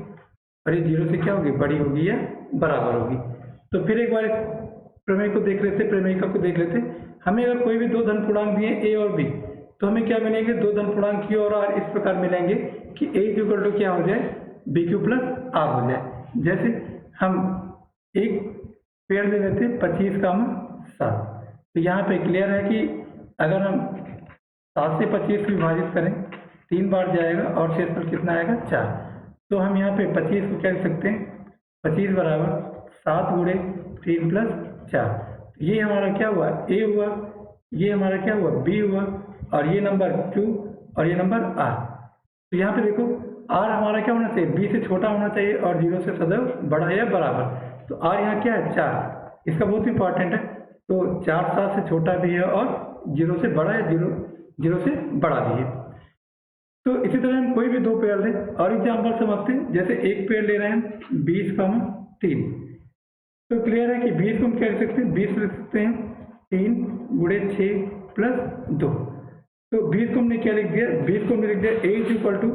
और ये 0 से क्या होगी, बड़ी होगी या बराबर होगी। तो फिर एक बार प्रमेय को देख लेते, प्रमेयिका को देख लेते। हमें अगर कोई भी दो धन पूर्णांक दिए A और B, तो हमें क्या मिलेंगे, दो धन पूर्णांक Q और R इस प्रकार मिलेंगे कि A इक्वल टू क्या हो जाए, BQ प्लस R हो जाए। जैसे हम एक पेड़ ले लेते 25 का 7। तो यहाँ पे क्लियर है कि अगर हम 7 से 25 विभाजित करें, 3 बार जाएगा और शेषफल कितना आएगा 4। तो हम यहाँ पे 25 को क्या लिख सकते हैं, 25 बराबर 7 गुणे 3 प्लस 4। ये हमारा क्या हुआ, A हुआ, ये हमारा क्या हुआ, B हुआ, और ये नंबर Q और ये नंबर R। तो यहाँ पे देखो R हमारा क्या होना चाहिए, B से छोटा होना चाहिए और 0 से सदैव बड़ा या बराबर। तो R यहाँ क्या है 4, इसका बहुत इंपॉर्टेंट है। तो 4 7 से छोटा भी है और 0 से बड़ा है, 0 से बड़ा भी है। तो इसी तरह हम कोई भी दो पेड़ लें और एग्जाम्पल समझते हैं। जैसे एक पेड़ ले रहे हैं 20 का 3। तो क्लियर है कि 20 को हम क्या लिख सकते हैं, 20 लिख सकते हैं 3 गुणे 6 प्लस 2। तो 20 को हमने क्या लिख दिया, 20 को हमने लिख दिया A is equal to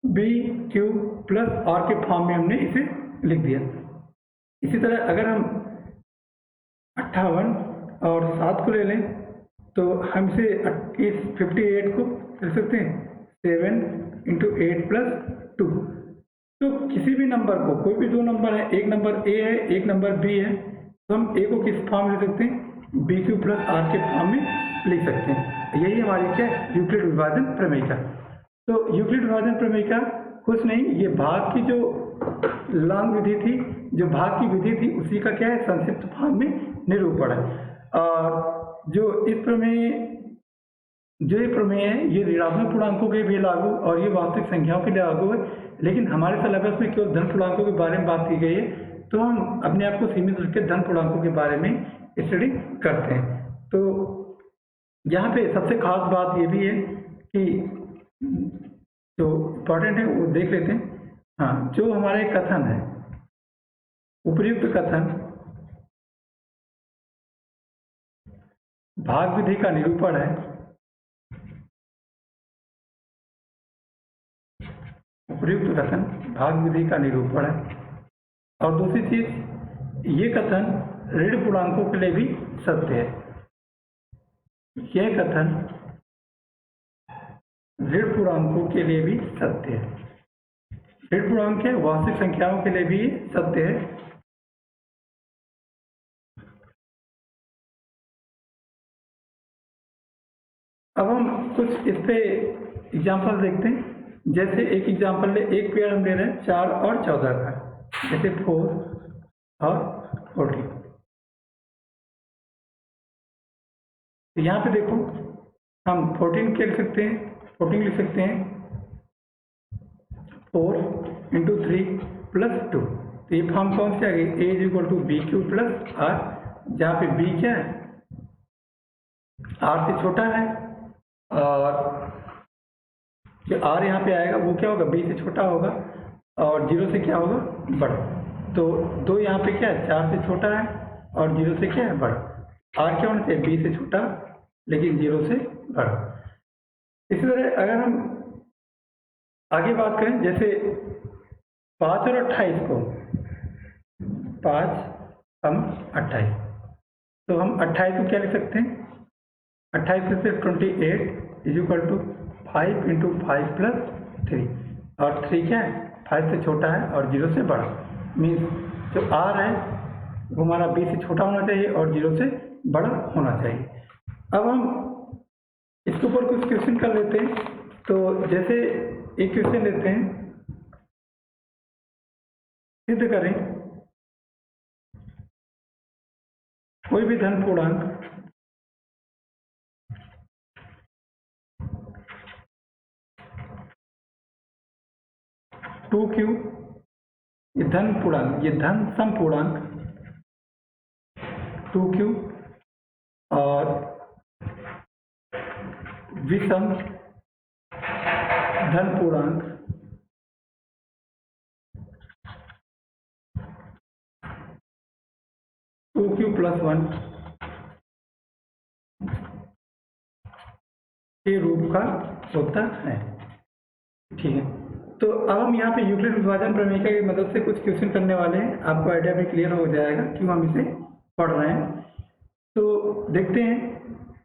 BQ plus R के फॉर्म में हमने इसे लिख दिया। इसी तरह अगर हम 58 और 7 को ले लें, तो हम इसे इस 58 को लिख सकते हैं 7 × 8 + 2। तो किसी भी नंबर को, कोई भी दो नंबर है, एक नंबर ए है, एक नंबर बी है, तो हम ए को किस फॉर्म में लिख सकते हैं? बी क्यू प्लस आर के फॉर्म में लिख सकते हैं। यही हमारी क्या है? यूक्लिड विभाजन प्रमेय का। तो यूक्लिड विभाजन प्रमेय का कुछ नहीं, ये भाग की जो लॉन्ग विधि थी, जो भाग की विधि थी, उसी का क्या है? संक्षिप्त फॉर्म में निरूपण है। और जो इस प्रमेय, जो ये प्रमेय है, ये ऋणात्मक पूर्णांकों के भी लागू और ये वास्तविक संख्याओं के लिए लागू है, लेकिन हमारे सिलेबस में केवल धन पूर्णांकों के बारे में बात की गई है, तो हम अपने आप को सीमित रख के धन पूर्णांकों के बारे में स्टडी करते हैं। तो यहाँ पे सबसे खास बात ये भी है कि जो इम्पोर्टेंट है वो देख लेते हैं। हाँ, जो हमारे कथन है, उपर्युक्त कथन भाग विधि का निरूपण है, उपर्युक्त कथन भाग विधि का निरूपण है। और दूसरी चीज, ये कथन ऋण पूर्णांकों के लिए भी सत्य है। यह कथन ऋण पूर्णांकों के लिए भी सत्य है। ऋण पूर्णांक है, वास्तविक संख्याओं के लिए भी सत्य है। अब हम कुछ इस पे एग्जाम्पल देखते हैं। जैसे एक एग्जाम्पल ले, एक पेयर हम ले रहे हैं 4 और 14 का, जैसे 4 और 14। तो यहाँ पे देखो, हम 14 क्या लिख सकते हैं? 14 लिख सकते हैं 4 इंटू 3 प्लस 2। तो ये फॉर्म कौन सी आ गई? A is equal to B Q plus R, जहाँ पे बी क्या है? आर से छोटा है, और जो आर यहाँ पे आएगा वो क्या होगा? बी से छोटा होगा, और 0 से क्या होगा? बड़ा। तो 2 यहाँ पे क्या है? 4 से छोटा है, और 0 से क्या है? बड़ा। आर क्या होना चाहिए? बी से छोटा, लेकिन 0 से बड़ा। इसी तरह अगर हम आगे बात करें, जैसे 5 और 28 को, 5 हम 28, तो हम 28 को क्या लिख सकते हैं? 28 से 28 is equal to 5 into 5 plus 3, और 3 क्या है? 5 से छोटा है और 0 से बड़ा। मीन्स जो आर है वो हमारा बी से छोटा होना चाहिए और 0 से बड़ा होना चाहिए। अब हम इसके ऊपर कुछ क्वेश्चन कर लेते हैं। तो जैसे एक क्वेश्चन लेते हैं, सिद्ध करें कोई भी धन पूर्णांक 2q, ये धन पूर्णांक, ये धन सम पूर्णांक 2q और विषम धन पूर्णांक 2q प्लस 1 के रूप का होता है। ठीक है, तो अब हम यहाँ पे यूक्लिड विभाजन प्रमेय की मदद से कुछ क्वेश्चन करने वाले हैं। आपको आइडिया भी क्लियर हो जाएगा क्यों हम इसे पढ़ रहे हैं। तो देखते हैं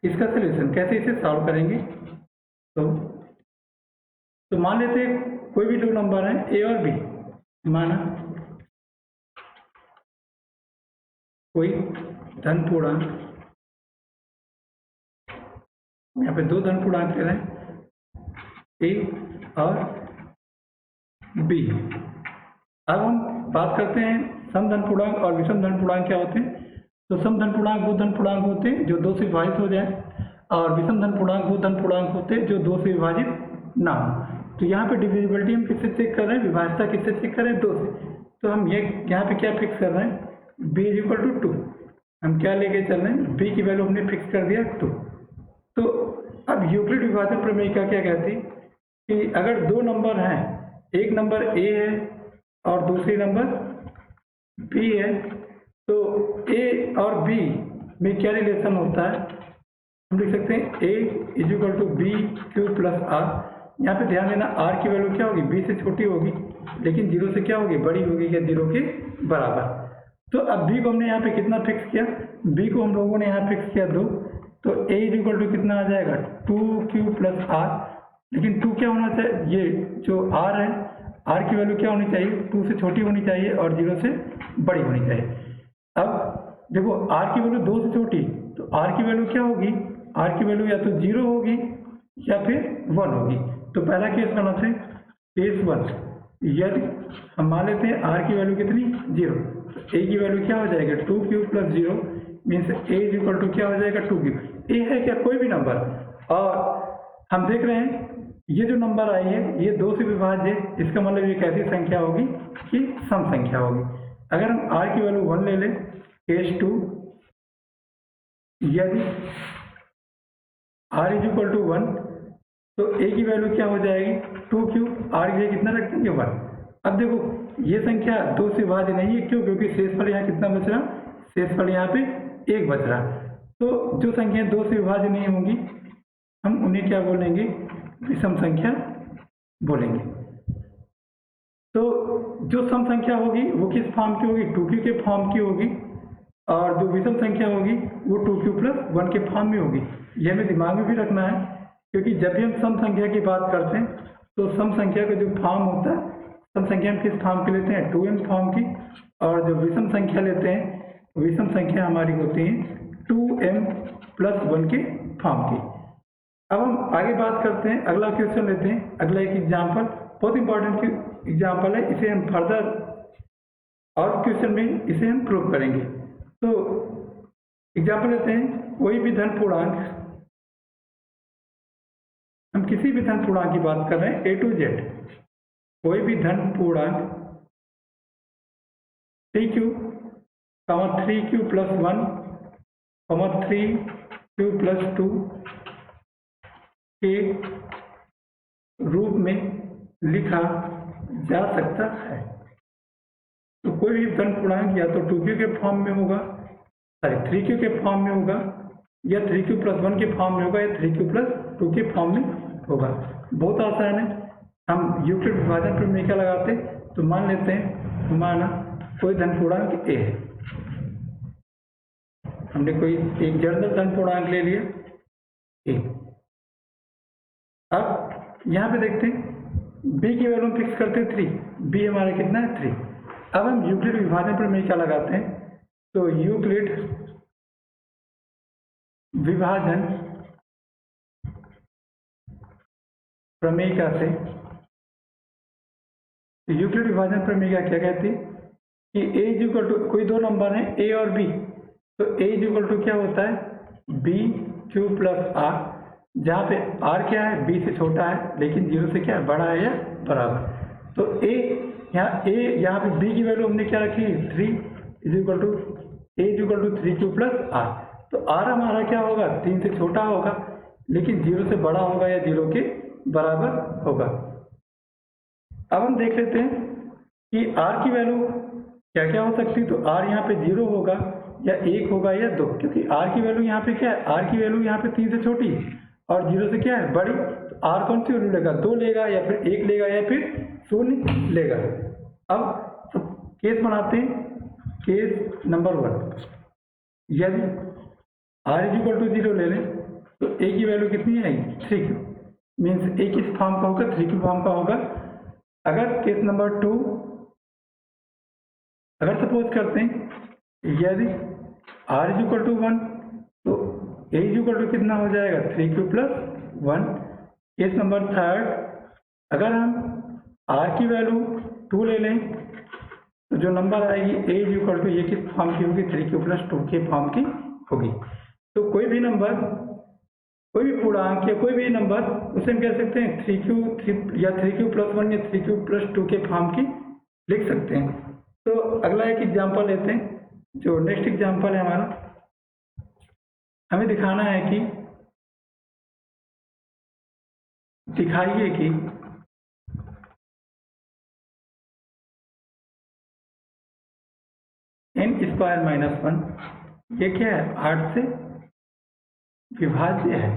इसका सलूशन कैसे इसे सॉल्व करेंगे। तो मान लेते हैं कोई भी दो नंबर हैं ए और बी, माना कोई धन पूर्णांक, यहाँ पे दो धन पूर्णांक ले रहे हैं ए और बी। अब हम बात करते हैं सम धन पूर्णांक और विषम धन पूर्णांक क्या होते हैं। तो सम धन पूर्णांक वो धन पूर्णांक होते हैं जो 2 से विभाजित हो जाए, और विषम धन पूर्णांक वो धन पूर्णांक होते हैं जो 2 से विभाजित ना हो। तो यहाँ पे डिविजिबिलिटी हम किससे चेक कर रहे हैं? विभाज्यता किससे चेक कर रहे हैं? 2 से। तो हम ये यहाँ पे क्या फिक्स कर रहे हैं? b is equal to 2। हम क्या लेके चल रहे हैं? b की वैल्यू हमने फिक्स कर दिया 2। तो अब यूक्लिड विभाजन प्रमेय का क्या कहती कि अगर दो नंबर हैं, एक नंबर a है और दूसरी नंबर b है, तो a और b में क्या रिलेशन होता है? हम लिख सकते हैं a is equal to B Q plus R. यहाँ पे ध्यान देना r की वैल्यू क्या होगी? b से छोटी होगी, लेकिन 0 से क्या होगी? बड़ी होगी या 0 के बराबर। तो अब b को हमने यहाँ पे कितना फिक्स किया? b को हम लोगों ने यहाँ फिक्स किया 2। तो a इज इक्वल टू कितना आ जाएगा? 2q plus are. लेकिन 2 क्या होना चाहिए? ये जो r है आर की वैल्यू क्या होनी चाहिए, 2 से छोटी होनी चाहिए और 0 से बड़ी होनी चाहिए। अब देखो आर की वैल्यू 2 से छोटी, तो आर की वैल्यू क्या होगी, आर की वैल्यू या तो 0 होगी या फिर 1 होगी। तो पहला केस बनाते हैं, केस 1, यदि हम मान लेते हैं आर की वैल्यू कितनी 0, तो ए की वैल्यू क्या हो जाएगा 2 cube plus 0 means A is equal to क्या हो जाएगा 2 क्यूब। ए है क्या कोई भी नंबर, और हम देख रहे हैं ये जो नंबर आई है ये 2 से विभाज्य है, इसका मतलब ये कैसी संख्या होगी कि सम संख्या होगी। अगर हम आर की वैल्यू 1 ले लें, केस 2, यदि आर इज इक्वल टू 1 तो ए की वैल्यू क्या हो जाएगी 2 क्यूब, आर की जगह कितना रख देंगे 1। अब देखो ये संख्या 2 से विभाज्य नहीं है, क्यों, क्योंकि शेषफल यहाँ कितना बच रहा, शेषफल यहाँ पे 1 बच रहा। तो जो संख्या 2 से विभाज्य नहीं होंगी हम उन्हें क्या बोलेंगे, विषम संख्या बोलेंगे। तो जो सम संख्या होगी वो किस फॉर्म की होगी, 2 क्यू के फॉर्म की होगी, और जो विषम संख्या होगी वो 2 क्यू प्लस 1 के फॉर्म में होगी। यह हमें दिमाग में भी रखना है, क्योंकि जब भी हम सम संख्या की बात करते हैं तो सम संख्या का जो फॉर्म होता है, सम संख्या हम किस फॉर्म की लेते हैं 2m फॉर्म की, और जो विषम संख्या लेते हैं विषम संख्या हमारी होती है 2m प्लस 1 के फॉर्म की। अब हम आगे बात करते हैं, अगला क्वेश्चन लेते हैं, अगला एक एग्जाम्पल, बहुत इंपॉर्टेंट एग्जाम्पल है, इसे हम फर्दर और क्वेश्चन में इसे हम प्रूव करेंगे। तो एग्जाम्पल लेते हैं, कोई भी धन पूर्णांक, हम किसी भी धन पूर्णांक की बात कर रहे हैं A to Z, कोई भी धन पूर्णांक 3q, 3q plus 1, 3q plus 2 के रूप में लिखा जा सकता है। तो कोई भी धन पूर्णांक या तो 2q के फॉर्म में होगा, 3q के फॉर्म में होगा, या 3q प्लस 1 के फॉर्म में होगा, या 3q प्लस 2 के फॉर्म में होगा। बहुत आसान है, हम यूक्लिड विभाजन प्रमेय क्या लगाते, तो मान लेते हैं माना कोई धन पूर्णांक a है, हमने कोई एक जर्नल धन पूर्णांक ले लिया a। अब यहाँ पे देखते हैं b की वैल्यू फिक्स करते हैं 3, b हमारा कितना है 3। अब हम यूक्लिड विभाजन प्रमेय क्या लगाते हैं, तो यूक्लिड विभाजन प्रमेय से यूक्लिड विभाजन प्रमेय क्या कहती है कि a इज इक्वल टू, कोई दो नंबर हैं a और b, तो a इज इक्वल टू क्या होता है b क्यू प्लस r, जहाँ पे r क्या है b से छोटा है लेकिन 0 से क्या है बड़ा है या बराबर। तो यहाँ पे b की वैल्यू हमने क्या रखी 3 is equal to a is equal to 3q plus r। तो r हमारा क्या होगा 3 से छोटा होगा लेकिन 0 से बड़ा होगा या 0 के बराबर होगा। अब हम देख लेते हैं कि r की वैल्यू क्या क्या हो सकती है, तो r यहाँ पे 0 होगा या 1 होगा या 2, क्योंकि r की वैल्यू यहाँ पे क्या है, r की वैल्यू यहाँ पे 3 से छोटी है और 0 से क्या है बड़ी, तो r कौन सी वैल्यू लेगा 2 लेगा या फिर 1 लेगा या फिर 0 लेगा। अब केस बनाते हैं, केस नंबर 1, यदि r इज इक्वल टू 0 ले लें तो a की वैल्यू कितनी आएगी 3q, मीन्स a किस फॉर्म का होगा 3q फॉर्म का होगा। अगर केस नंबर 2, अगर सपोज करते हैं यदि r इज इक्वल टू 1 तो a इज इक्वल टू कितना हो जाएगा 3q प्लस 1। केस नंबर 3, अगर हम r की वैल्यू 2 ले लें तो जो नंबर आएगी a इज इक्वल टू ये किस फॉर्म की होगी 3q प्लस 2 के फॉर्म की होगी। तो कोई भी नंबर, कोई भी पूर्णांक या कोई भी नंबर उसे हम कह सकते हैं 3q या 3q प्लस 1 या 3q प्लस 2 के फॉर्म की लिख सकते हैं। तो अगला एक एग्जांपल लेते हैं, जो नेक्स्ट एग्जांपल है हमारा, हमें दिखाना है कि दिखाइए कि n² - 1 ये क्या है 8 से विभाज्य है।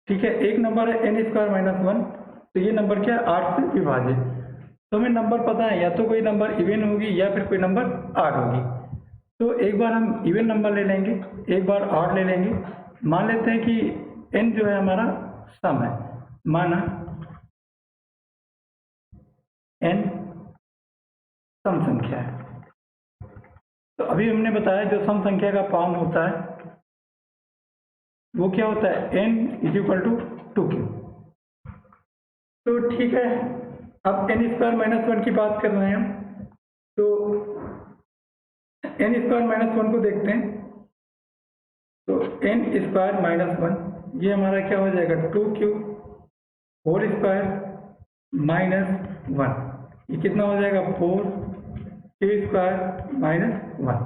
ठीक है, एक नंबर है n² - 1, तो ये नंबर क्या है 8 से विभाज्य। तो हमें नंबर पता है, या तो कोई नंबर इवन होगी या फिर कोई नंबर ऑड होगी। तो एक बार हम इवन नंबर ले लेंगे, एक बार ऑड ले लेंगे। मान लेते हैं कि n जो है हमारा सम है, माना सम संख्या है। तो अभी हमने बताया जो सम संख्या का फॉर्म होता है वो क्या होता है, n = 2q। तो ठीक है, अब n² - 1 की बात कर रहे हैं हम, तो n² - 1 को देखते हैं। तो n² - 1 ये हमारा क्या हो जाएगा, 2q² - 1, ये कितना हो जाएगा, 4q² - 1।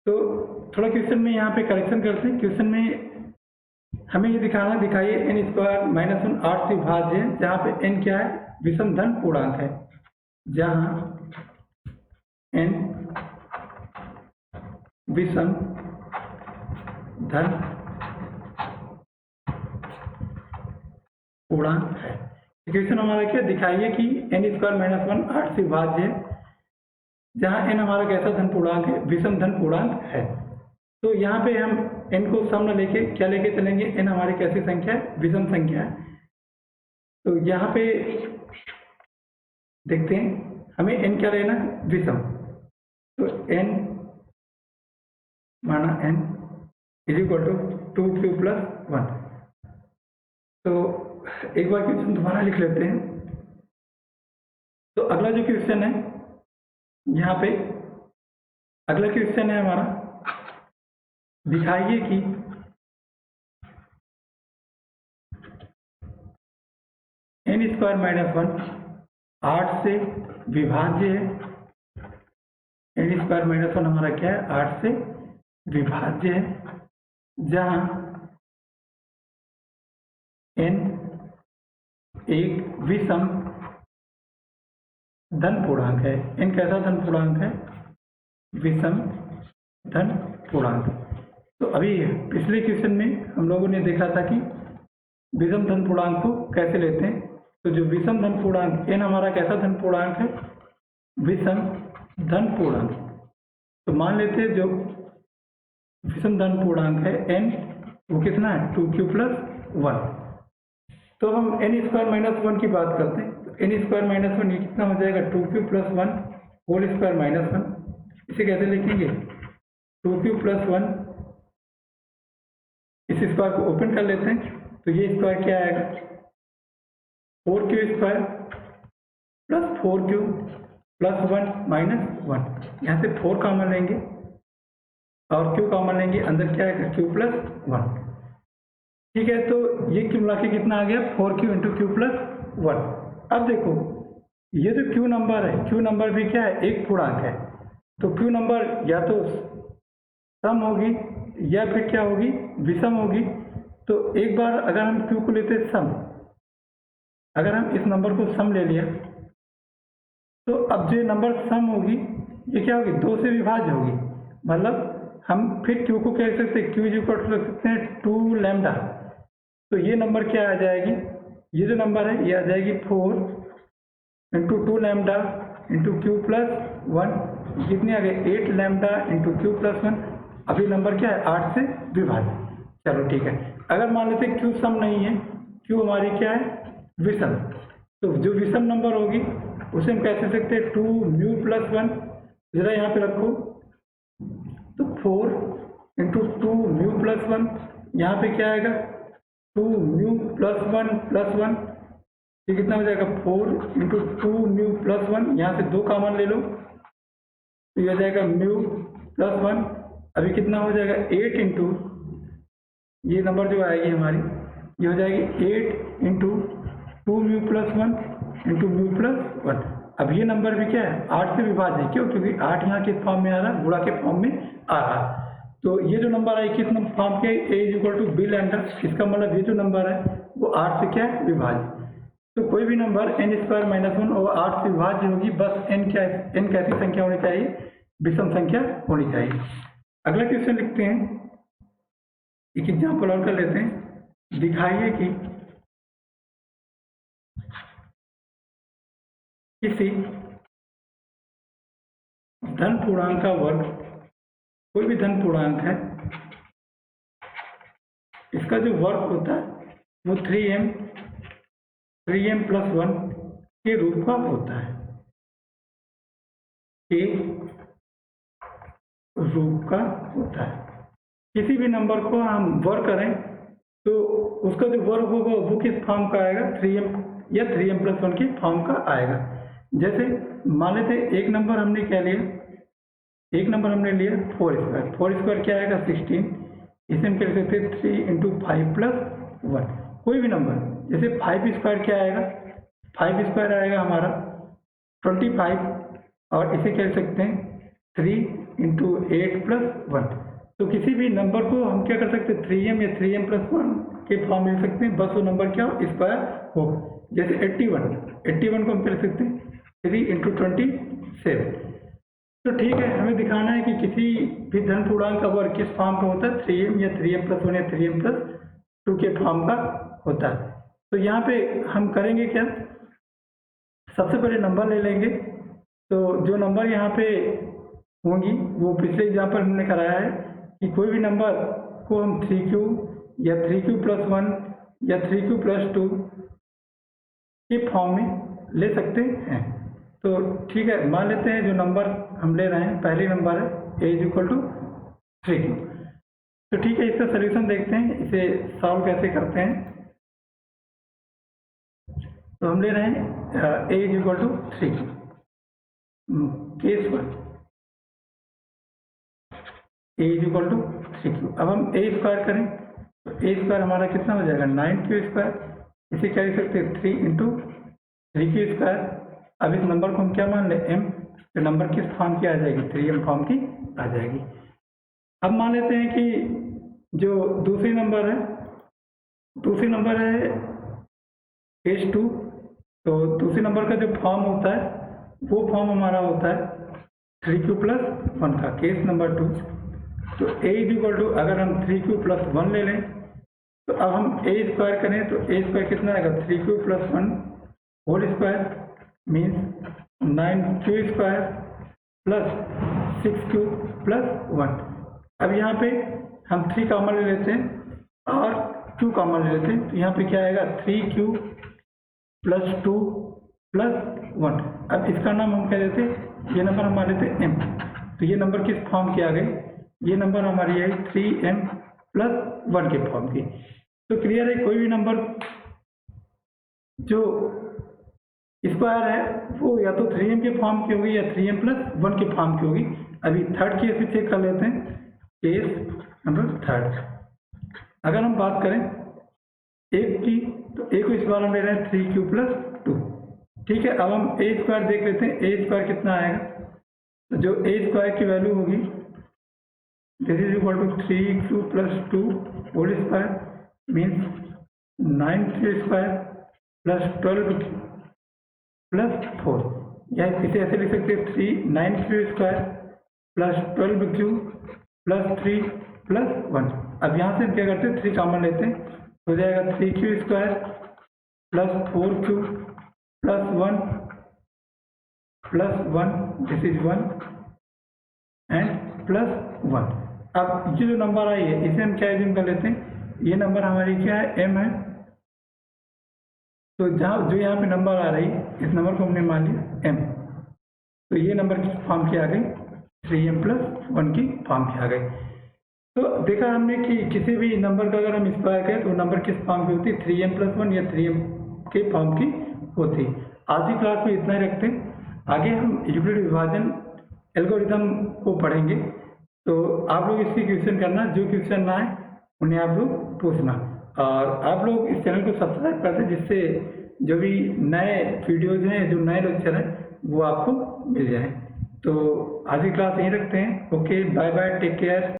तो थोड़ा क्वेश्चन में यहाँ पे करेक्शन करते हैं। क्वेश्चन में हमें ये दिखाइए n² - 1 8 से विभाज्य है, जहाँ पे n क्या है, विषम धन पूर्णांक है, जहाँ n विषम धन पूर्णांक है। क्वेश्चन हमारा क्या दिखाइए कि n² - 1 8 से विभाज्य है, जहाँ n हमारा कैसा धन पूर्णांक है, विषम धन पूर्णांक है। तो यहाँ पे हम n को सम न लेके क्या लेके चलेंगे, n हमारी कैसी संख्या है, विषम संख्या है। तो यहाँ पे देखते हैं हमें n क्या लेना है, विषम। तो n माना n = 2q + 1। तो एक बार क्वेश्चन दोबारा लिख लेते हैं। तो अगला जो क्वेश्चन है, यहाँ पे अगला क्वेश्चन है हमारा, दिखाइए कि n² - 1 8 से विभाज्य है। n² - 1 हमारा क्या है, 8 से विभाज्य है, जहाँ n एक विषम धन पूर्णांक है। n कैसा धन पूर्णांक है, विषम धन पूर्णांक। तो अभी पिछले क्वेश्चन में हम लोगों ने देखा था कि विषम धन पूर्णांक को कैसे लेते हैं। तो जो विषम धन पूर्णांक n हमारा कैसा धन पूर्णांक है, विषम धन पूर्णांक। तो मान लेते हैं जो विषम धन पूर्णांक है n, वो कितना है, 2q + 1। तो हम n² - 1 की बात करते हैं। तो n² - 1 ये कितना हो जाएगा, 2q + 1 होल स्क्वायर माइनस 1। इसे कैसे लिखेंगे, 2q + 1, इस स्क्वायर को ओपन कर लेते हैं। तो ये स्क्वायर क्या आएगा, 4q² + 4q + 1 - 1। यहाँ से 4 कॉमन लेंगे और q कॉमन लेंगे, अंदर क्या आएगा, q + 1। ठीक है, तो ये क्यों मिला के कितना आ गया, 4q × q + 1। अब देखो ये जो q नंबर है, q नंबर भी क्या है, एक पूर्णांक है। तो q नंबर या तो सम होगी या फिर क्या होगी, विषम होगी। तो एक बार अगर हम q को लेते सम, अगर हम इस नंबर को सम ले लिया, तो अब जो नंबर सम होगी ये क्या होगी, 2 से विभाज्य होगी। मतलब हम फिर q को क्या लिख सकते हैं, q = रख सकते हैं 2 लैम्डा। तो ये नंबर क्या आ जाएगी, ये जो नंबर है ये आ जाएगी 4 × 2 लैम्डा × q + 1। कितनी आ गई, 8 लैम्डा × q + 1। अभी नंबर क्या है, 8 से विभाज्य। चलो ठीक है, अगर मान लेते q सम नहीं है, q हमारी क्या है, विषम। तो जो विषम नंबर होगी उसे हम कैसे सकते हैं, 2μ + 1। जरा यहाँ पे रखो, तो 4 × 2μ + 1, यहाँ पे क्या आएगा, 2μ + 1 + 1। ये कितना हो जाएगा, 4 × 2μ + 1। यहाँ से 2 कॉमन ले लो, तो ये हो जाएगा μ + 1। अभी कितना हो जाएगा, 8 × ये नंबर जो आएगी हमारी, ये हो जाएगी 8 × 2μ + 1 × μ + 1। अब ये नंबर भी क्या है, 8 से विभाज्य। क्यों, क्योंकि 8 यहाँ के फॉर्म में आ रहा है, गुणा के फॉर्म में आ रहा है। तो ये जो नंबर है किस फॉर्म के, a = b लैम्डा। इसका मतलब ये जो नंबर है वो 8 से क्या है, विभाज्य। तो कोई भी नंबर n² - 1 और 8 से विभाज्य होगी, बस n कैसी संख्या होनी चाहिए, विषम संख्या होनी चाहिए। अगला क्वेश्चन लिखते हैं, एक एग्जाम्पल और कर लेते हैं। दिखाइए कि किसी धन पूर्णांक का वर्ग, कोई भी धन पूर्णांक है, इसका जो वर्ग होता है वो 3m + 1 के रूप का होता है। के रूप का होता है। किसी भी नंबर को हम वर्क करें तो उसका जो वर्क होगा वो किस फॉर्म का आएगा, 3m या 3m+1 के फॉर्म का आएगा। जैसे मान लेते एक नंबर हमने क्या लिया, एक नंबर हमने लिया 4 स्क्वायर। 4 स्क्वायर क्या आएगा 16। इसे हम कह सकते हैं 3 × 5 + 1। कोई भी नंबर, जैसे 5 स्क्वायर क्या आएगा, 5 स्क्वायर आएगा हमारा 25, और इसे कह सकते हैं 3 × 8 + 1। तो किसी भी नंबर को हम क्या कर सकते हैं, 3m या 3m+1 के फॉर्म मिल सकते हैं, बस वो नंबर क्या हो, स्क्वायर हो। जैसे 81 को हम कह सकते हैं 3 × 27। तो ठीक है, हमें दिखाना है कि किसी भी धन पूर्णांक का वर्ग किस फॉर्म का होता है, 3m या 3m+1 या 3m+2 के फॉर्म का होता है। तो यहाँ पे हम करेंगे क्या, सबसे पहले नंबर ले लेंगे। तो जो नंबर यहाँ पे होंगी वो पिछले एग्जाम्पल हमने कराया है कि कोई भी नंबर को हम 3q या 3q+1 या 3q+2 के फॉर्म में ले सकते हैं। तो ठीक है, मान लेते हैं जो नंबर हम ले रहे हैं, पहली नंबर है a = 3q। तो ठीक है, इसका सलूशन देखते हैं, इसे सॉल्व कैसे करते हैं। तो हम ले रहे हैं a = 3q। Case 1 a = 3q। अब हम a स्क्वायर करें तो a स्क्वायर हमारा कितना हो जाएगा, 9q²। इसे क्या लिख सकते हैं, 3 × 3q²। अब इस नंबर को हम क्या मान लें, m। तो नंबर किस फॉर्म की आ जाएगी, 3m फॉर्म की आ जाएगी। अब मान लेते हैं कि जो दूसरी नंबर है केस 2। तो दूसरे नंबर का जो फॉर्म होता है वो फॉर्म हमारा होता है 3q+1 का, केस नंबर 2। तो a = अगर हम 3q+1 ले लें तो अब हम a स्क्वायर करें तो a स्क्वायर कितना आएगा, 3q+1 whole square means 9q² + 6q+1। अब यहाँ पे हम 3 कॉमन ले लेते हैं और q कॉमन ले लेते हैं। तो यहाँ पे क्या आएगा, 3q + 2 + 1। अब इसका नाम हम क्या देते हैं, ये नंबर हम मान लेते हैं m। तो ये नंबर किस फॉर्म की आ गई, ये नंबर हमारी है 3m+1 के फॉर्म की। तो क्लियर है, कोई भी नंबर जो स्क्वायर है वो या तो 3m के फॉर्म की होगी या 3m+1 के फॉर्म की होगी। अभी थर्ड केस चेक कर लेते हैं, केस नंबर 3। अगर हम बात करें एक की, तो a को इस बार हम ले रहे हैं 3q+2। ठीक है, अब हम a स्क्वायर देख लेते हैं, a स्क्वायर कितना आएगा। तो जो a स्क्वायर की वैल्यू होगी, this is equal to 3q+2 whole square means 9q² + 12q + 4। या इसे ऐसे लिख सकते हैं 9q² + 12q + 3 + 1। अब यहाँ से हम क्या करते हैं, 3 कॉमन लेते हैं, हो जाएगा 3q² + 4q + 1 + 1, this is 1 and +1। अब ये जो नंबर आई है इसे हम क्या एज्यूम कर लेते हैं, ये नंबर हमारी क्या है, m है। तो जो यहाँ पे नंबर आ रही है, इस नंबर को हमने मान लिया m। तो ये नंबर किस फॉर्म की आ गई, 3m+1 की फॉर्म की आ गई। तो देखा हमने कि किसी भी नंबर का अगर हम स्क्वायर करें तो नंबर किस फॉर्म की होती है, 3m+1 या 3m के फॉर्म की होती है। आज की क्लास में इतना ही रखते हैं, आगे हम यूक्लिड विभाजन एल्गोरिथम को पढ़ेंगे। तो आप लोग इसकी क्वेश्चन करना, जो क्वेश्चन ना आए उन्हें आप लोग पूछना, और आप लोग इस चैनल को सब्सक्राइब कर दें जिससे जो भी नए वीडियोज हैं, जो नए लेक्चर हैं वो आपको मिल जाएं। तो आज की क्लास यहीं रखते हैं। Okay, bye bye, take care.